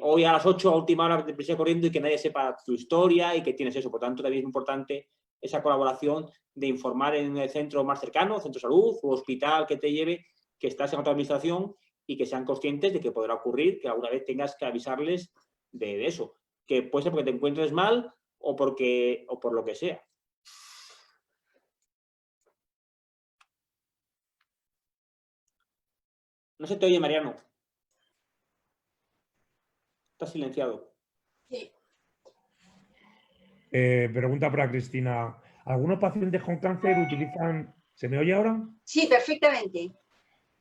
hoy a las 8 a última hora de prisa corriendo y que nadie sepa tu historia y que tienes eso. Por tanto, también es importante esa colaboración de informar en el centro más cercano, centro de salud o hospital que te lleve, que estás en otra administración y que sean conscientes de que podrá ocurrir que alguna vez tengas que avisarles de eso. Que puede ser porque te encuentres mal o por lo que sea. No se te oye, Mariano. Estás silenciado. Sí. Pregunta para Cristina. ¿Algunos pacientes con cáncer utilizan... ¿Se me oye ahora? Sí, perfectamente.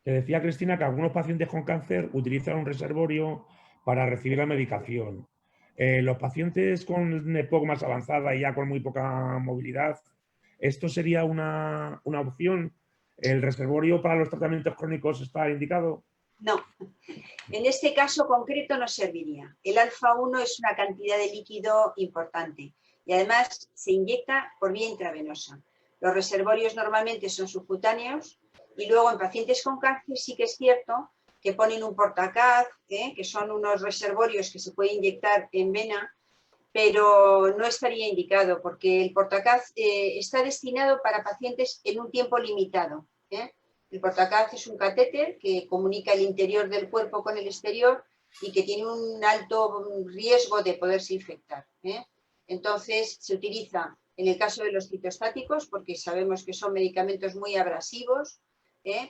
Te decía Cristina que algunos pacientes con cáncer utilizan un reservorio para recibir la medicación. Los pacientes con EPOC más avanzada y ya con muy poca movilidad, ¿esto sería una opción? ¿El reservorio para los tratamientos crónicos está indicado? No, en este caso concreto no serviría. El alfa 1 es una cantidad de líquido importante y además se inyecta por vía intravenosa. Los reservorios normalmente son subcutáneos y luego en pacientes con cáncer sí que es cierto que ponen un portacaz, que son unos reservorios que se puede inyectar en vena, pero no estaría indicado porque el portacaz está destinado para pacientes en un tiempo limitado. El portacaz es un catéter que comunica el interior del cuerpo con el exterior y que tiene un alto riesgo de poderse infectar. Entonces, se utiliza en el caso de los citostáticos, porque sabemos que son medicamentos muy abrasivos,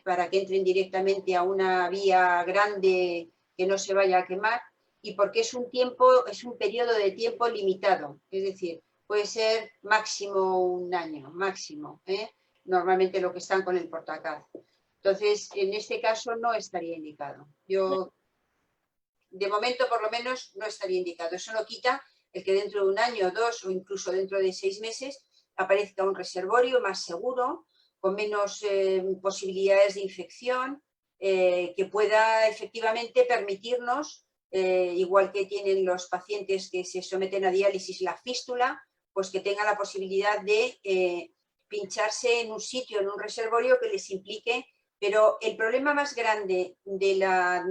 para que entren directamente a una vía grande que no se vaya a quemar, y porque es un periodo de tiempo limitado, es decir, puede ser máximo un año, máximo, normalmente lo que están con el portacaz. Entonces, en este caso no estaría indicado. Yo, de momento, por lo menos, no estaría indicado. Eso no quita el que dentro de un año, 2 o incluso dentro de 6 meses aparezca un reservorio más seguro, con menos posibilidades de infección, que pueda efectivamente permitirnos, igual que tienen los pacientes que se someten a diálisis la fístula, pues que tengan la posibilidad de pincharse en un sitio, en un reservorio que les implique. Pero el problema más grande de la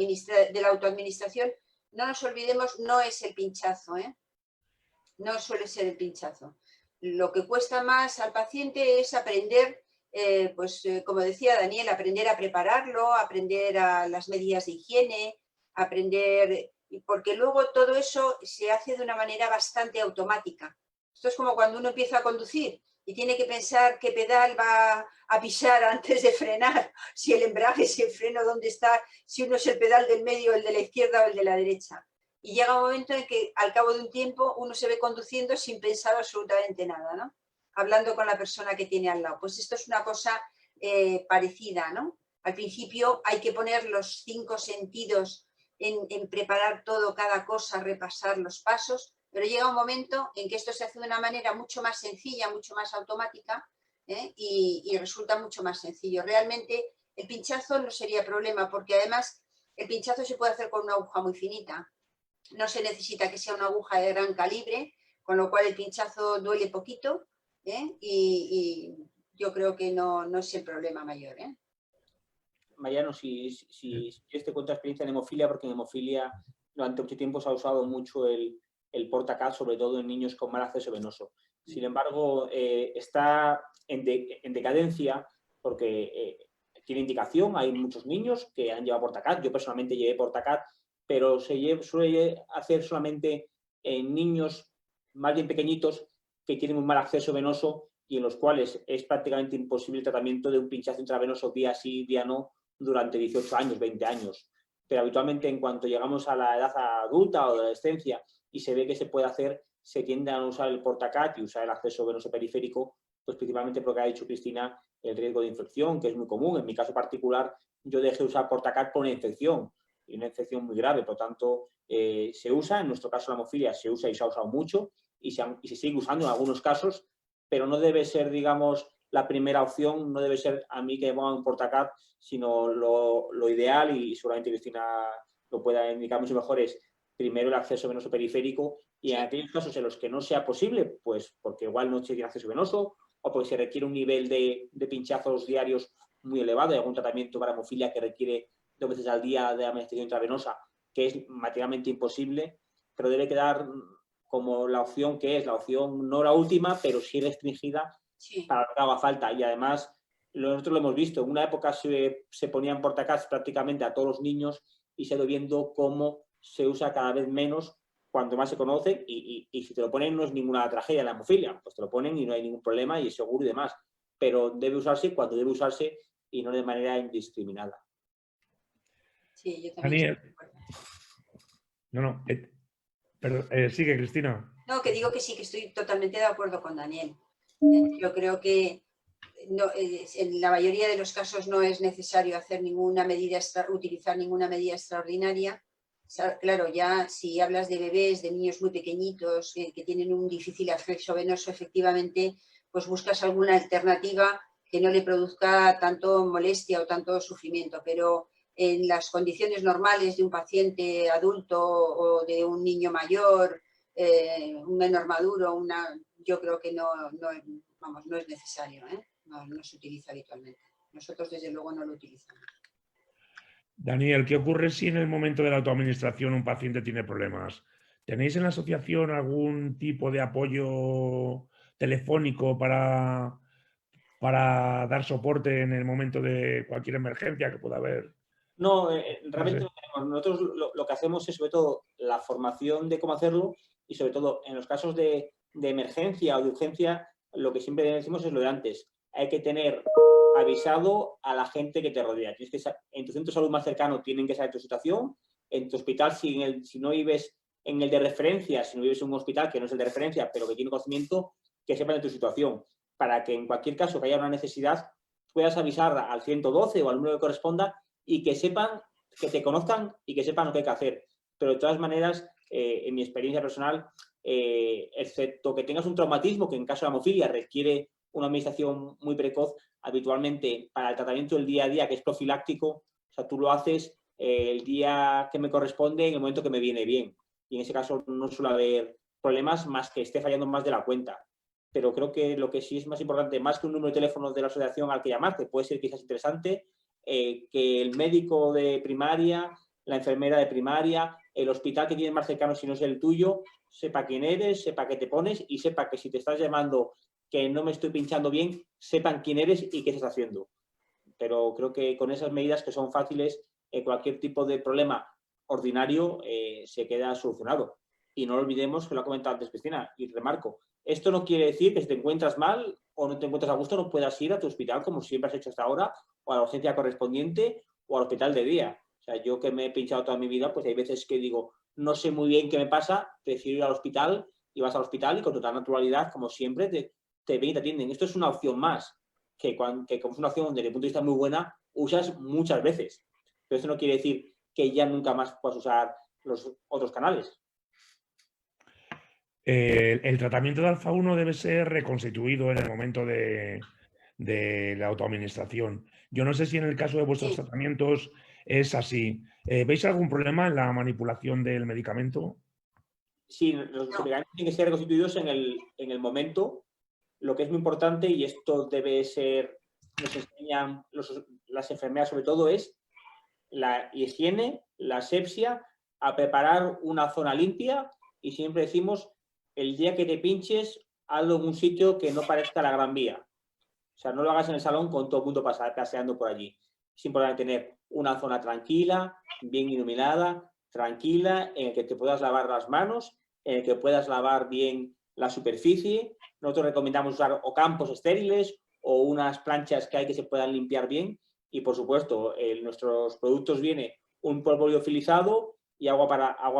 autoadministración, no nos olvidemos, no es el pinchazo, no suele ser el pinchazo. Lo que cuesta más al paciente es aprender, como decía Daniel, aprender a prepararlo, aprender a las medidas de higiene, aprender, porque luego todo eso se hace de una manera bastante automática. Esto es como cuando uno empieza a conducir y tiene que pensar qué pedal va a pisar antes de frenar, si el embrague, si el freno, dónde está, si uno es el pedal del medio, el de la izquierda o el de la derecha. Y llega un momento en que al cabo de un tiempo uno se ve conduciendo sin pensar absolutamente nada, ¿no? Hablando con la persona que tiene al lado. Pues esto es una cosa parecida, ¿no? Al principio hay que poner los 5 sentidos en preparar todo, cada cosa, repasar los pasos, pero llega un momento en que esto se hace de una manera mucho más sencilla, mucho más automática, y resulta mucho más sencillo. Realmente el pinchazo no sería problema, porque además el pinchazo se puede hacer con una aguja muy finita. No se necesita que sea una aguja de gran calibre, con lo cual el pinchazo duele poquito, y yo creo que no es el problema mayor. Mariano, si quieres te cuento experiencia en hemofilia, porque en hemofilia durante mucho tiempo se ha usado mucho el portacaz, sobre todo en niños con mal acceso venoso. Sin embargo, está en decadencia porque tiene indicación. Hay muchos niños que han llevado Portacat. Yo personalmente llevé Portacat, pero suele hacer solamente en niños más bien pequeñitos que tienen un mal acceso venoso y en los cuales es prácticamente imposible el tratamiento de un pinchazo intravenoso día sí, día no, durante 18 años, 20 años. Pero habitualmente en cuanto llegamos a la edad adulta o de adolescencia y se ve que se puede hacer, se tiende a usar el Portacat y usar el acceso venoso periférico, pues principalmente porque ha dicho Cristina, el riesgo de infección, que es muy común. En mi caso particular, yo dejé usar Portacat por una infección, y una infección muy grave. Por lo tanto, se usa, en nuestro caso la hemofilia se usa y se ha usado mucho, y se sigue usando en algunos casos, pero no debe ser, digamos, la primera opción, no debe ser a mí que me pongan un Portacat, sino lo ideal, y seguramente Cristina lo pueda indicar mucho mejor, es primero el acceso venoso periférico, y en aquellos casos en los que no sea posible, pues porque igual no se tiene acceso venoso o porque se requiere un nivel de pinchazos diarios muy elevado y algún tratamiento para hemofilia que requiere 2 veces al día de administración intravenosa, que es materialmente imposible, pero debe quedar como la opción que es, la opción no la última, pero sí restringida para lo que haga falta. Y además, nosotros lo hemos visto, en una época se ponían Portacats prácticamente a todos los niños y se ha ido viendo cómo se usa cada vez menos cuanto más se conoce, y si te lo ponen no es ninguna tragedia la hemofilia, pues te lo ponen y no hay ningún problema y es seguro y demás, pero debe usarse cuando debe usarse y no de manera indiscriminada. Sí, yo también. Daniel. Pero sigue, Cristina. No, que digo que sí, que estoy totalmente de acuerdo con Daniel. Yo creo que no, en la mayoría de los casos no es necesario hacer ninguna medida utilizar ninguna medida extraordinaria. O sea, claro, ya si hablas de bebés, de niños muy pequeñitos que tienen un difícil acceso venoso, efectivamente, pues buscas alguna alternativa que no le produzca tanto molestia o tanto sufrimiento, pero en las condiciones normales de un paciente adulto o de un niño mayor, un menor maduro, yo creo que no es necesario, no se utiliza habitualmente. Nosotros desde luego no lo utilizamos. Daniel, ¿qué ocurre si en el momento de la autoadministración un paciente tiene problemas? ¿Tenéis en la asociación algún tipo de apoyo telefónico para dar soporte en el momento de cualquier emergencia que pueda haber? No, realmente no tenemos. Nosotros lo que hacemos es sobre todo la formación de cómo hacerlo, y sobre todo en los casos de emergencia o de urgencia, lo que siempre decimos es lo de antes. Hay que tener avisado a la gente que te rodea. Tienes que en tu centro de salud más cercano tienen que saber tu situación. En tu hospital, si no vives en el de referencia, si no vives en un hospital que no es el de referencia, pero que tiene conocimiento, que sepan de tu situación, para que en cualquier caso que haya una necesidad puedas avisar al 112 o al número que corresponda y que sepan, que te conozcan y que sepan lo que hay que hacer. Pero de todas maneras, en mi experiencia personal, excepto que tengas un traumatismo que en caso de hemofilia requiere una administración muy precoz, habitualmente para el tratamiento del día a día, que es profiláctico, o sea, tú lo haces el día que me corresponde, en el momento que me viene bien. Y en ese caso no suele haber problemas más que esté fallando más de la cuenta. Pero creo que lo que sí es más importante, más que un número de teléfono de la asociación al que llamar, que puede ser quizás interesante, que el médico de primaria, la enfermera de primaria, el hospital que tienes más cercano si no es el tuyo, sepa quién eres, sepa qué te pones y sepa que si te estás llamando que no me estoy pinchando bien, sepan quién eres y qué estás haciendo. Pero creo que con esas medidas que son fáciles, cualquier tipo de problema ordinario se queda solucionado. Y no olvidemos, que lo ha comentado antes Cristina, y remarco, esto no quiere decir que si te encuentras mal o no te encuentras a gusto no puedas ir a tu hospital como siempre has hecho hasta ahora, o a la urgencia correspondiente o al hospital de día. O sea, yo que me he pinchado toda mi vida, pues hay veces que digo, no sé muy bien qué me pasa, prefiero ir al hospital, y vas al hospital y con total naturalidad, como siempre, te ven y te atienden. Esto es una opción más, que como es una opción desde el punto de vista muy buena, usas muchas veces. Pero esto no quiere decir que ya nunca más puedas usar los otros canales. El tratamiento de alfa-1 debe ser reconstituido en el momento de la autoadministración. Yo no sé si en el caso de vuestros tratamientos es así. ¿Veis algún problema en la manipulación del medicamento? Sí, los medicamentos tienen que ser reconstituidos en el momento. Lo que es muy importante, y esto debe ser, nos enseñan las enfermeras sobre todo, es la higiene, la asepsia, a preparar una zona limpia, y siempre decimos, el día que te pinches, hazlo en un sitio que no parezca la Gran Vía. O sea, no lo hagas en el salón con todo el mundo paseando por allí. Es importante tener una zona tranquila, bien iluminada, tranquila, en el que te puedas lavar las manos, en el que puedas lavar bien la superficie. Nosotros recomendamos usar o campos estériles o unas planchas que hay que se puedan limpiar bien. Y, por supuesto, en nuestros productos viene un polvo liofilizado y agua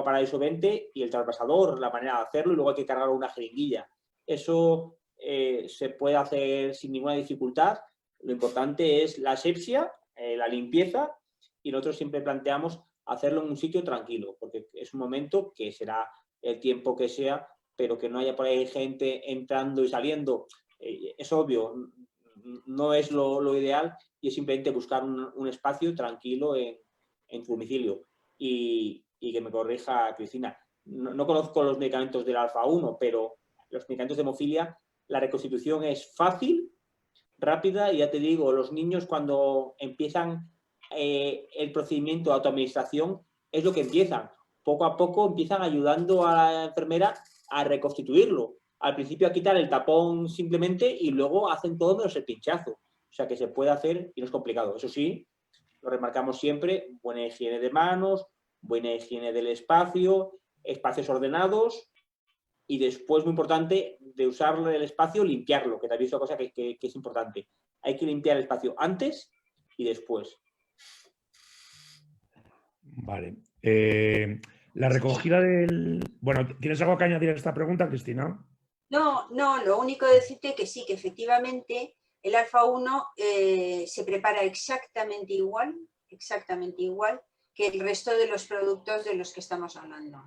para disolvente y el trasvasador, la manera de hacerlo, y luego hay que cargar una jeringuilla. Eso se puede hacer sin ninguna dificultad. Lo importante es la asepsia, la limpieza, y nosotros siempre planteamos hacerlo en un sitio tranquilo, porque es un momento que será el tiempo que sea, pero que no haya por ahí gente entrando y saliendo. Es obvio, no es lo ideal, y es simplemente buscar un espacio tranquilo en tu domicilio. Y que me corrija Cristina, no conozco los medicamentos del alfa 1, pero los medicamentos de hemofilia, la reconstitución es fácil, rápida, y ya te digo, los niños cuando empiezan el procedimiento de autoadministración es lo que empiezan. Poco a poco empiezan ayudando a la enfermera a reconstituirlo. Al principio a quitar el tapón simplemente y luego hacen todo menos el pinchazo. O sea que se puede hacer y no es complicado. Eso sí, lo remarcamos siempre, buena higiene de manos, buena higiene del espacio, espacios ordenados, y después, muy importante, de usar el espacio, limpiarlo, que también es una cosa que es importante. Hay que limpiar el espacio antes y después. Vale. La recogida del... Bueno, ¿tienes algo que añadir a esta pregunta, Cristina? No, lo único decirte que sí, que efectivamente el alfa 1 se prepara exactamente igual que el resto de los productos de los que estamos hablando.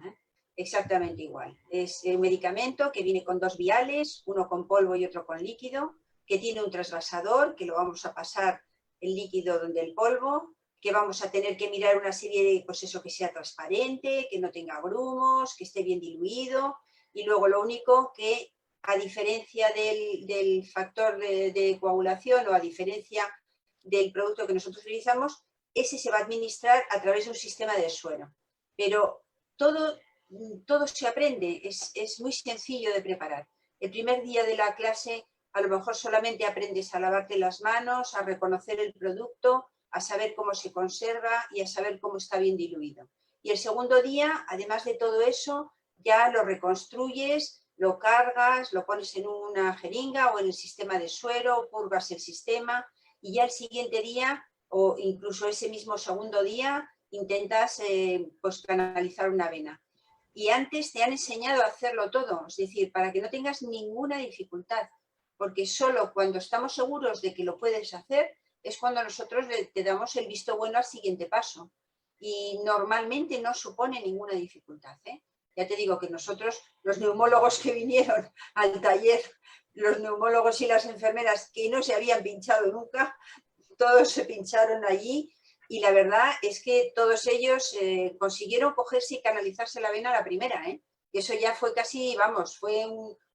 Exactamente igual. Es un medicamento que viene con 2 viales, uno con polvo y otro con líquido, que tiene un trasvasador, que lo vamos a pasar el líquido donde el polvo, que vamos a tener que mirar una serie de, pues eso, que sea transparente, que no tenga grumos, que esté bien diluido, y luego lo único que, a diferencia del factor de coagulación o a diferencia del producto que nosotros utilizamos, ese se va a administrar a través de un sistema de suero. Pero todo se aprende, es muy sencillo de preparar. El primer día de la clase a lo mejor solamente aprendes a lavarte las manos, a reconocer el producto, a saber cómo se conserva y a saber cómo está bien diluido. Y el segundo día, además de todo eso, ya lo reconstruyes, lo cargas, lo pones en una jeringa o en el sistema de suero, purgas el sistema, y ya el siguiente día o incluso ese mismo segundo día intentas pues canalizar una vena. Y antes te han enseñado a hacerlo todo, es decir, para que no tengas ninguna dificultad, porque solo cuando estamos seguros de que lo puedes hacer es cuando nosotros te damos el visto bueno al siguiente paso. Y normalmente no supone ninguna dificultad. Ya te digo que nosotros, los neumólogos que vinieron al taller, los neumólogos y las enfermeras que no se habían pinchado nunca, todos se pincharon allí, y la verdad es que todos ellos consiguieron cogerse y canalizarse la vena a la primera. Y eso ya fue casi, vamos, fue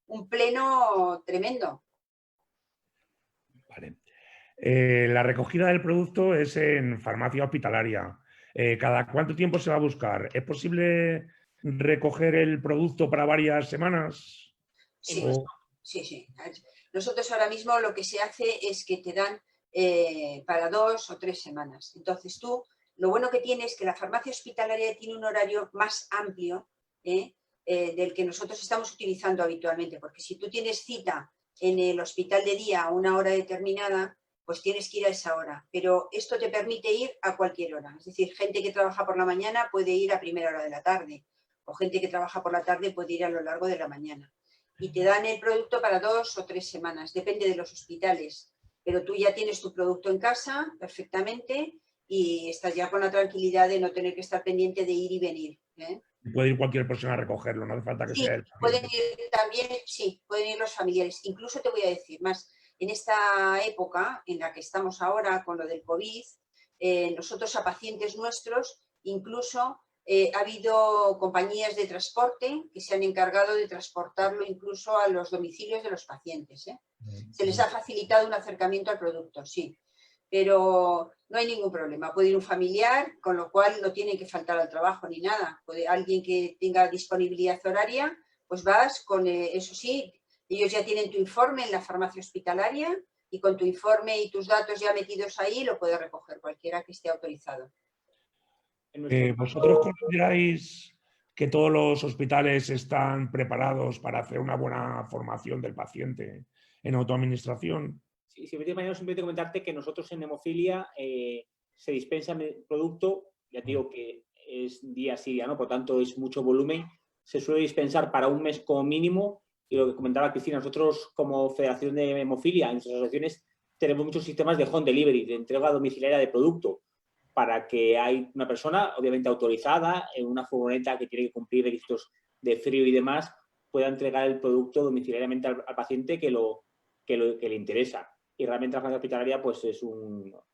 un pleno tremendo. Vale. La recogida del producto es en farmacia hospitalaria. ¿Cada cuánto tiempo se va a buscar? ¿Es posible recoger el producto para varias semanas? Sí, sí. Nosotros ahora mismo lo que se hace es que te dan para 2 o 3 semanas. Entonces tú, lo bueno que tiene es que la farmacia hospitalaria tiene un horario más amplio del que nosotros estamos utilizando habitualmente, porque si tú tienes cita en el hospital de día a una hora determinada, pues tienes que ir a esa hora. Pero esto te permite ir a cualquier hora. Es decir, gente que trabaja por la mañana puede ir a primera hora de la tarde, o gente que trabaja por la tarde puede ir a lo largo de la mañana. Y te dan el producto para 2 o 3 semanas, depende de los hospitales. Pero tú ya tienes tu producto en casa perfectamente y estás ya con la tranquilidad de no tener que estar pendiente de ir y venir. Puede ir cualquier persona a recogerlo, no hace falta que sea él. Pueden ir también, sí, pueden ir los familiares. Incluso te voy a decir más, en esta época en la que estamos ahora con lo del COVID, nosotros a pacientes nuestros, incluso ha habido compañías de transporte que se han encargado de transportarlo incluso a los domicilios de los pacientes. Se les ha facilitado un acercamiento al producto, sí. Pero no hay ningún problema. Puede ir un familiar, con lo cual no tiene que faltar al trabajo ni nada. Puede alguien que tenga disponibilidad horaria, pues vas con, eso sí, Ellos ya tienen tu informe en la farmacia hospitalaria y con tu informe y tus datos ya metidos ahí lo puede recoger cualquiera que esté autorizado. ¿Vosotros consideráis que todos los hospitales están preparados para hacer una buena formación del paciente en autoadministración? Sí, simplemente comentarte que nosotros en hemofilia se dispensa el producto, ya te digo que es día sí, día no, por tanto es mucho volumen, se suele dispensar para un mes como mínimo, y lo que comentaba Cristina, nosotros como Federación de Hemofilia, en nuestras asociaciones tenemos muchos sistemas de home delivery, de entrega domiciliaria de producto, para que hay una persona, obviamente autorizada, en una furgoneta que tiene que cumplir requisitos de frío y demás, pueda entregar el producto domiciliariamente al paciente que le interesa. Y realmente la farmacia hospitalaria pues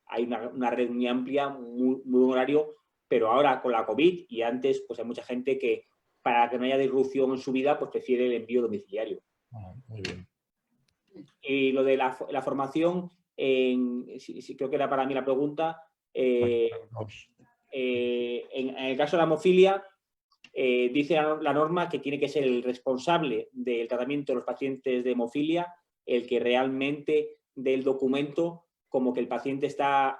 hay una red muy amplia, muy buen horario, pero ahora con la COVID y antes pues hay mucha gente que para que no haya disrupción en su vida pues prefiere el envío domiciliario. Muy bien. Y lo de la formación, creo que era para mí la pregunta, en el caso de la hemofilia, dice la norma que tiene que ser el responsable del tratamiento de los pacientes de hemofilia el que realmente dé el documento como que el paciente está,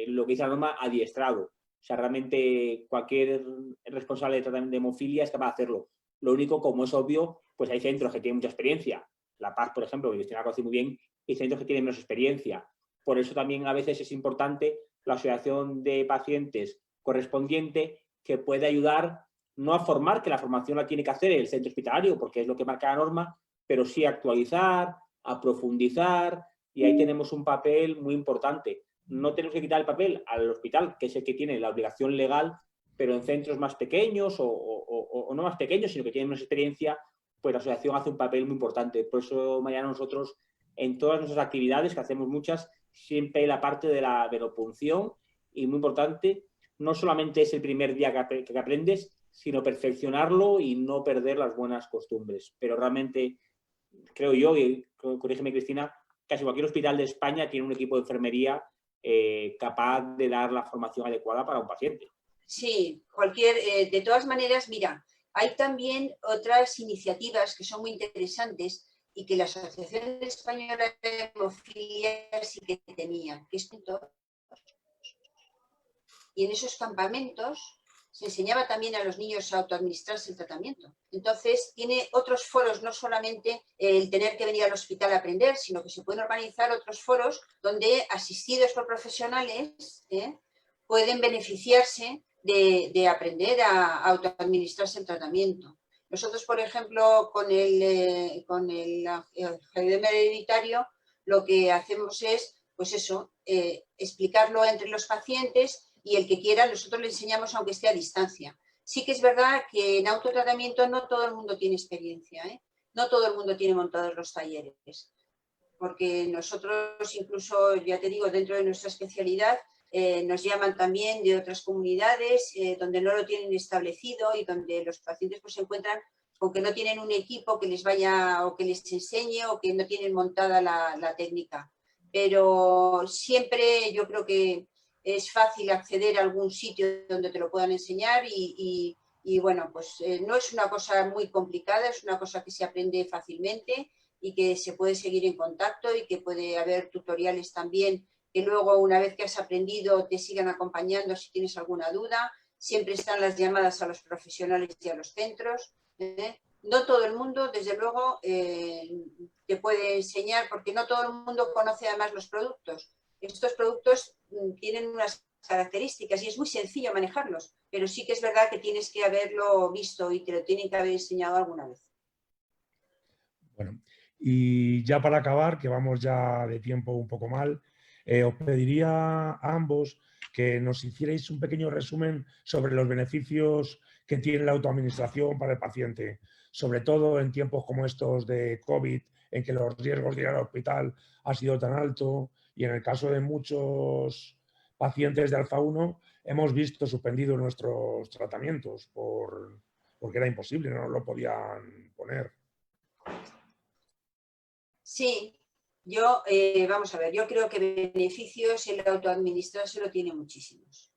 lo que dice la norma, adiestrado. O sea, realmente cualquier responsable de tratamiento de hemofilia es capaz de hacerlo. Lo único, como es obvio, pues hay centros que tienen mucha experiencia. La Paz, por ejemplo, que Cristina conoce muy bien, y centros que tienen menos experiencia. Por eso también a veces es importante la asociación de pacientes correspondiente que puede ayudar no a formar, que la formación la tiene que hacer el centro hospitalario, porque es lo que marca la norma, pero sí a actualizar, a profundizar, y ahí tenemos un papel muy importante. No tenemos que quitar el papel al hospital, que es el que tiene la obligación legal, pero en centros más pequeños o no más pequeños, sino que tienen más experiencia, pues la asociación hace un papel muy importante. Por eso, Mariano, nosotros en todas nuestras actividades, que hacemos muchas, siempre hay la parte de la velopunción, y muy importante, no solamente es el primer día que aprendes, sino perfeccionarlo y no perder las buenas costumbres. Pero realmente, creo yo, y corrígeme Cristina, casi cualquier hospital de España tiene un equipo de enfermería capaz de dar la formación adecuada para un paciente. Sí, de todas maneras, mira, hay también otras iniciativas que son muy interesantes y que la Asociación Española de Hemofilia sí que tenía, que es y en esos campamentos se enseñaba también a los niños a autoadministrarse el tratamiento. Entonces, tiene otros foros, no solamente el tener que venir al hospital a aprender, sino que se pueden organizar otros foros donde, asistidos por profesionales, pueden beneficiarse de aprender a autoadministrarse el tratamiento. Nosotros, por ejemplo, con el Alzheimer hereditario, lo que hacemos es, pues eso, explicarlo entre los pacientes, y el que quiera nosotros le enseñamos aunque esté a distancia. Sí que es verdad que en autotratamiento no todo el mundo tiene experiencia, no todo el mundo tiene montados los talleres, porque nosotros incluso, ya te digo, dentro de nuestra especialidad nos llaman también de otras comunidades donde no lo tienen establecido y donde los pacientes pues se encuentran con que no tienen un equipo que les vaya o que les enseñe o que no tienen montada la técnica. Pero siempre yo creo que es fácil acceder a algún sitio donde te lo puedan enseñar y bueno, pues no es una cosa muy complicada, es una cosa que se aprende fácilmente y que se puede seguir en contacto y que puede haber tutoriales también que luego una vez que has aprendido te sigan acompañando si tienes alguna duda. Siempre están las llamadas a los profesionales y a los centros. No todo el mundo, desde luego, te puede enseñar porque no todo el mundo conoce además los productos. Estos productos tienen unas características y es muy sencillo manejarlos, pero sí que es verdad que tienes que haberlo visto y te lo tienen que haber enseñado alguna vez. Bueno, y ya para acabar, que vamos ya de tiempo un poco mal, os pediría a ambos que nos hicierais un pequeño resumen sobre los beneficios que tiene la autoadministración para el paciente, sobre todo en tiempos como estos de COVID, en que los riesgos de ir al hospital han sido tan altos y en el caso de muchos pacientes de alfa 1 hemos visto suspendidos nuestros tratamientos porque era imposible, no lo podían poner. Sí, vamos a ver, yo creo que beneficios el autoadministrarse lo tiene muchísimos.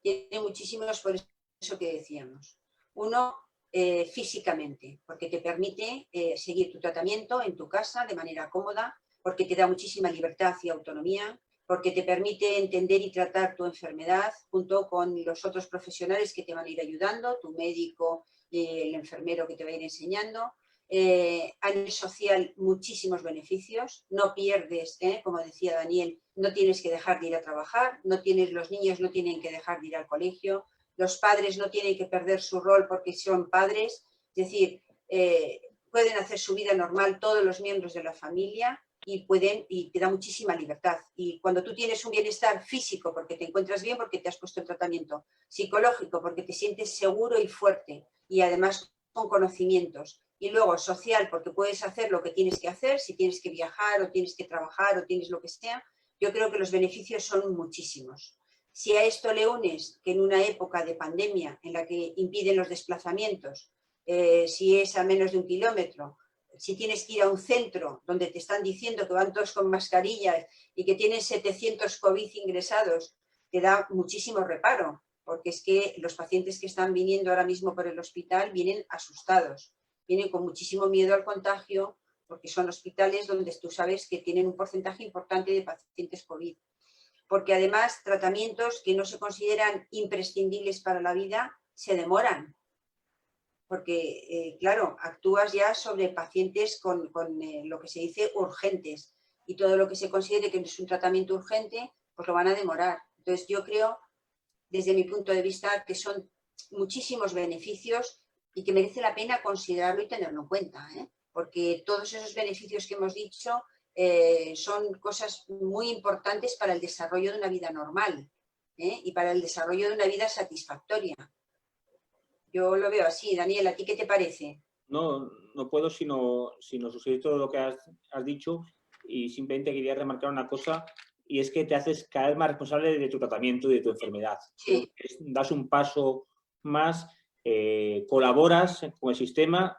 Tiene muchísimos por eso que decíamos. Uno, físicamente, porque te permite seguir tu tratamiento en tu casa de manera cómoda, porque te da muchísima libertad y autonomía, porque te permite entender y tratar tu enfermedad junto con los otros profesionales que te van a ir ayudando, tu médico, el enfermero que te va a ir enseñando. A nivel social, muchísimos beneficios, no pierdes, como decía Daniel, no tienes que dejar de ir a trabajar, los niños no tienen que dejar de ir al colegio, los padres no tienen que perder su rol porque son padres, es decir, pueden hacer su vida normal todos los miembros de la familia y te da muchísima libertad. Y cuando tú tienes un bienestar físico porque te encuentras bien, porque te has puesto el tratamiento, psicológico porque te sientes seguro y fuerte y además con conocimientos, y luego social porque puedes hacer lo que tienes que hacer, si tienes que viajar o tienes que trabajar o tienes lo que sea, yo creo que los beneficios son muchísimos. Si a esto le unes que en una época de pandemia en la que impiden los desplazamientos, si es a menos de 1 kilómetro, si tienes que ir a un centro donde te están diciendo que van todos con mascarillas y que tienen 700 COVID ingresados, te da muchísimo reparo, porque es que los pacientes que están viniendo ahora mismo por el hospital vienen asustados, vienen con muchísimo miedo al contagio, porque son hospitales donde tú sabes que tienen un porcentaje importante de pacientes COVID. Porque además tratamientos que no se consideran imprescindibles para la vida se demoran. Porque, claro, actúas ya sobre pacientes con lo que se dice urgentes, y todo lo que se considere que no es un tratamiento urgente, pues lo van a demorar. Entonces yo creo, desde mi punto de vista, que son muchísimos beneficios y que merece la pena considerarlo y tenerlo en cuenta, porque todos esos beneficios que hemos dicho son cosas muy importantes para el desarrollo de una vida normal y para el desarrollo de una vida satisfactoria. Yo lo veo así. Daniel, ¿a ti qué te parece? No puedo sino suscribir todo lo que has dicho, y simplemente quería remarcar una cosa, y es que te haces cada vez más responsable de tu tratamiento y de tu enfermedad. Sí. Das un paso más, colaboras con el sistema.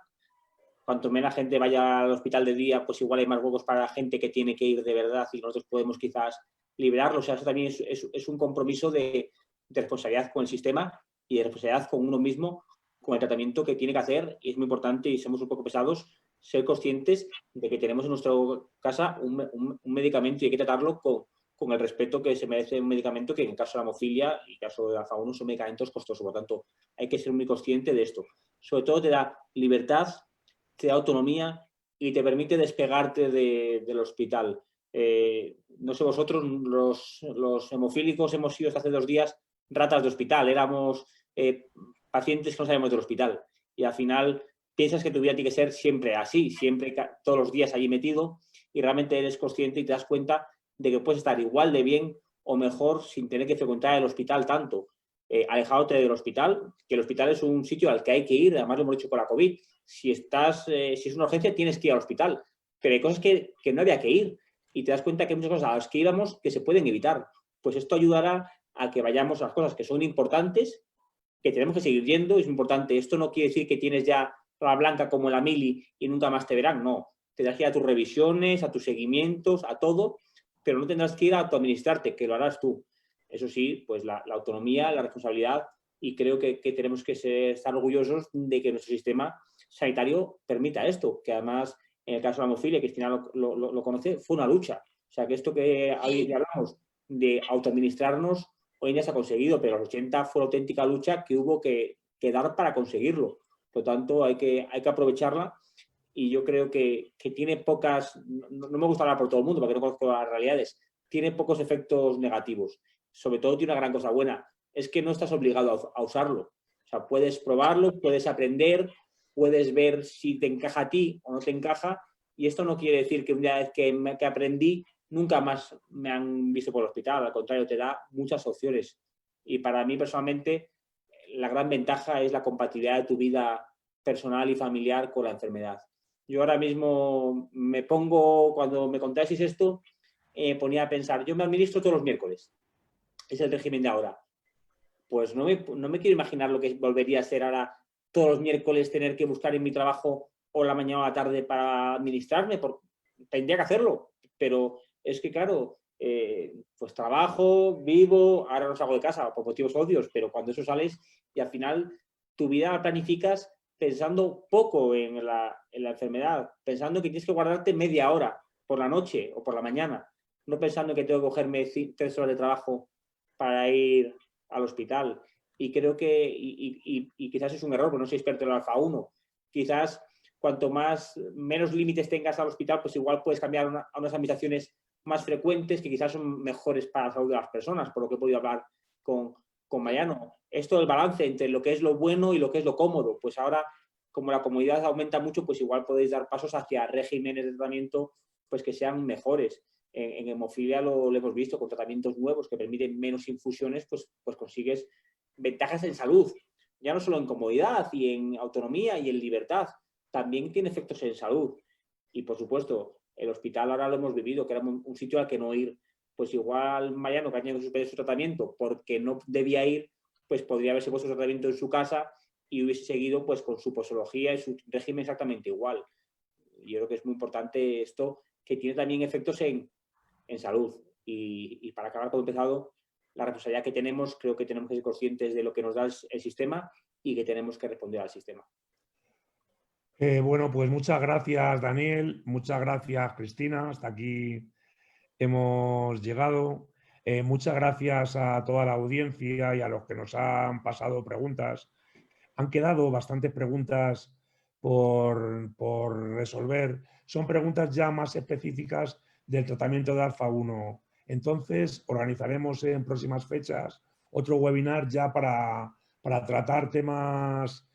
Cuanto menos gente vaya al hospital de día, pues igual hay más huecos para la gente que tiene que ir de verdad y nosotros podemos quizás liberarlo. O sea, eso también es un compromiso de responsabilidad con el sistema y de responsabilidad con uno mismo, con el tratamiento que tiene que hacer. Y es muy importante, y somos un poco pesados, ser conscientes de que tenemos en nuestra casa un medicamento y hay que tratarlo con el respeto que se merece un medicamento, que en el caso de la hemofilia y en el caso de la alfa-1 son medicamentos costosos. Por lo tanto, hay que ser muy consciente de esto. Sobre todo te da libertad, te da autonomía y te permite despegarte del hospital. No sé vosotros, los hemofílicos hemos sido hasta hace 2 días ratas de hospital, éramos pacientes que no sabemos del hospital, y al final piensas que tu vida tiene que ser siempre así, siempre, todos los días allí metido, y realmente eres consciente y te das cuenta de que puedes estar igual de bien o mejor sin tener que frecuentar el hospital tanto, alejándote del hospital, que el hospital es un sitio al que hay que ir. Además lo hemos dicho con la COVID, si es una urgencia tienes que ir al hospital, pero hay cosas que no había que ir, y te das cuenta que hay muchas cosas a las que íbamos que se pueden evitar. Pues esto ayudará a que vayamos a las cosas que son importantes, que tenemos que seguir yendo. Es importante. Esto no quiere decir que tienes ya la blanca como la mili y nunca más te verán, no. Tendrás que ir a tus revisiones, a tus seguimientos, a todo, pero no tendrás que ir a autoadministrarte, que lo harás tú. Eso sí, pues la autonomía, la responsabilidad, y creo que tenemos que estar orgullosos de que nuestro sistema sanitario permita esto, que además, en el caso de la hemofilia, Cristina lo conoce, fue una lucha. O sea, que esto que hoy hablamos de autoadministrarnos, hoy en día se ha conseguido, pero en los 80 fue una auténtica lucha que hubo que dar para conseguirlo. Por lo tanto, hay que aprovecharla, y yo creo que tiene pocas, no me gusta hablar por todo el mundo porque no conozco las realidades, tiene pocos efectos negativos. Sobre todo tiene una gran cosa buena, es que no estás obligado a usarlo. O sea, puedes probarlo, puedes aprender, puedes ver si te encaja a ti o no te encaja, y esto no quiere decir que una vez que aprendí nunca más me han visto por el hospital. Al contrario, te da muchas opciones. Y para mí personalmente la gran ventaja es la compatibilidad de tu vida personal y familiar con la enfermedad. Yo ahora mismo me pongo, cuando me contasteis esto, ponía a pensar, yo me administro todos los miércoles, es el régimen de ahora. Pues no me quiero imaginar lo que volvería a ser ahora todos los miércoles tener que buscar en mi trabajo o la mañana o la tarde para administrarme. Tendría que hacerlo, pero es que claro, pues trabajo, vivo, ahora no salgo de casa por motivos obvios, pero cuando eso sales y al final tu vida la planificas pensando poco en la enfermedad, pensando que tienes que guardarte media hora por la noche o por la mañana, no pensando que tengo que cogerme 3 horas de trabajo para ir al hospital. Y creo que, y quizás es un error, porque no soy experto en el alfa 1, quizás cuanto menos límites tengas al hospital, pues igual puedes cambiar a unas administraciones más frecuentes que quizás son mejores para la salud de las personas, por lo que he podido hablar con Mariano. Esto del balance entre lo que es lo bueno y lo que es lo cómodo, pues ahora como la comodidad aumenta mucho, pues igual podéis dar pasos hacia regímenes de tratamiento pues que sean mejores. En hemofilia lo hemos visto, con tratamientos nuevos que permiten menos infusiones, pues consigues ventajas en salud, ya no solo en comodidad y en autonomía y en libertad, también tiene efectos en salud. Y por supuesto, el hospital ahora lo hemos vivido, que era un sitio al que no ir. Pues igual Mariano, que ha tenido que suspender su tratamiento porque no debía ir, pues podría haberse puesto su tratamiento en su casa y hubiese seguido pues con su posología y su régimen exactamente igual. Yo creo que es muy importante esto, que tiene también efectos en salud. Y para acabar como empezado, la responsabilidad que tenemos, creo que tenemos que ser conscientes de lo que nos da el sistema y que tenemos que responder al sistema. Bueno, pues muchas gracias, Daniel. Muchas gracias, Cristina. Hasta aquí hemos llegado. Muchas gracias a toda la audiencia y a los que nos han pasado preguntas. Han quedado bastantes preguntas por resolver. Son preguntas ya más específicas del tratamiento de alfa 1. Entonces, organizaremos en próximas fechas otro webinar ya para tratar temas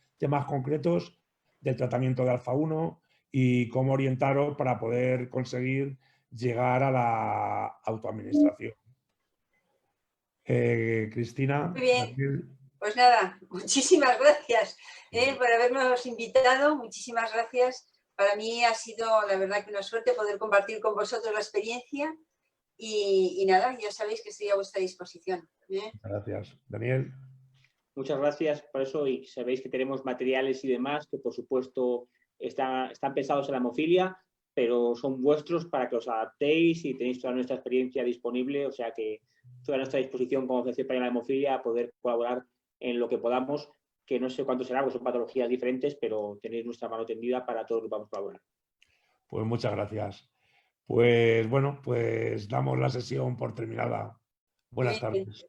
concretos del tratamiento de alfa 1 y cómo orientaros para poder conseguir llegar a la autoadministración. Cristina. Muy bien. Pues nada, muchísimas gracias por habernos invitado. Muchísimas gracias. Para mí ha sido, la verdad, que una suerte poder compartir con vosotros la experiencia. Y nada, ya sabéis que estoy a vuestra disposición. Gracias. Daniel. Muchas gracias por eso, y sabéis que tenemos materiales y demás que por supuesto están pensados en la hemofilia, pero son vuestros para que os adaptéis y tenéis toda nuestra experiencia disponible, o sea que toda nuestra disposición como Asociación Española de Hemofilia a poder colaborar en lo que podamos, que no sé cuánto será, porque son patologías diferentes, pero tenéis nuestra mano tendida para todos los que vamos a colaborar. Pues muchas gracias. Pues bueno, pues damos la sesión por terminada. Buenas tardes.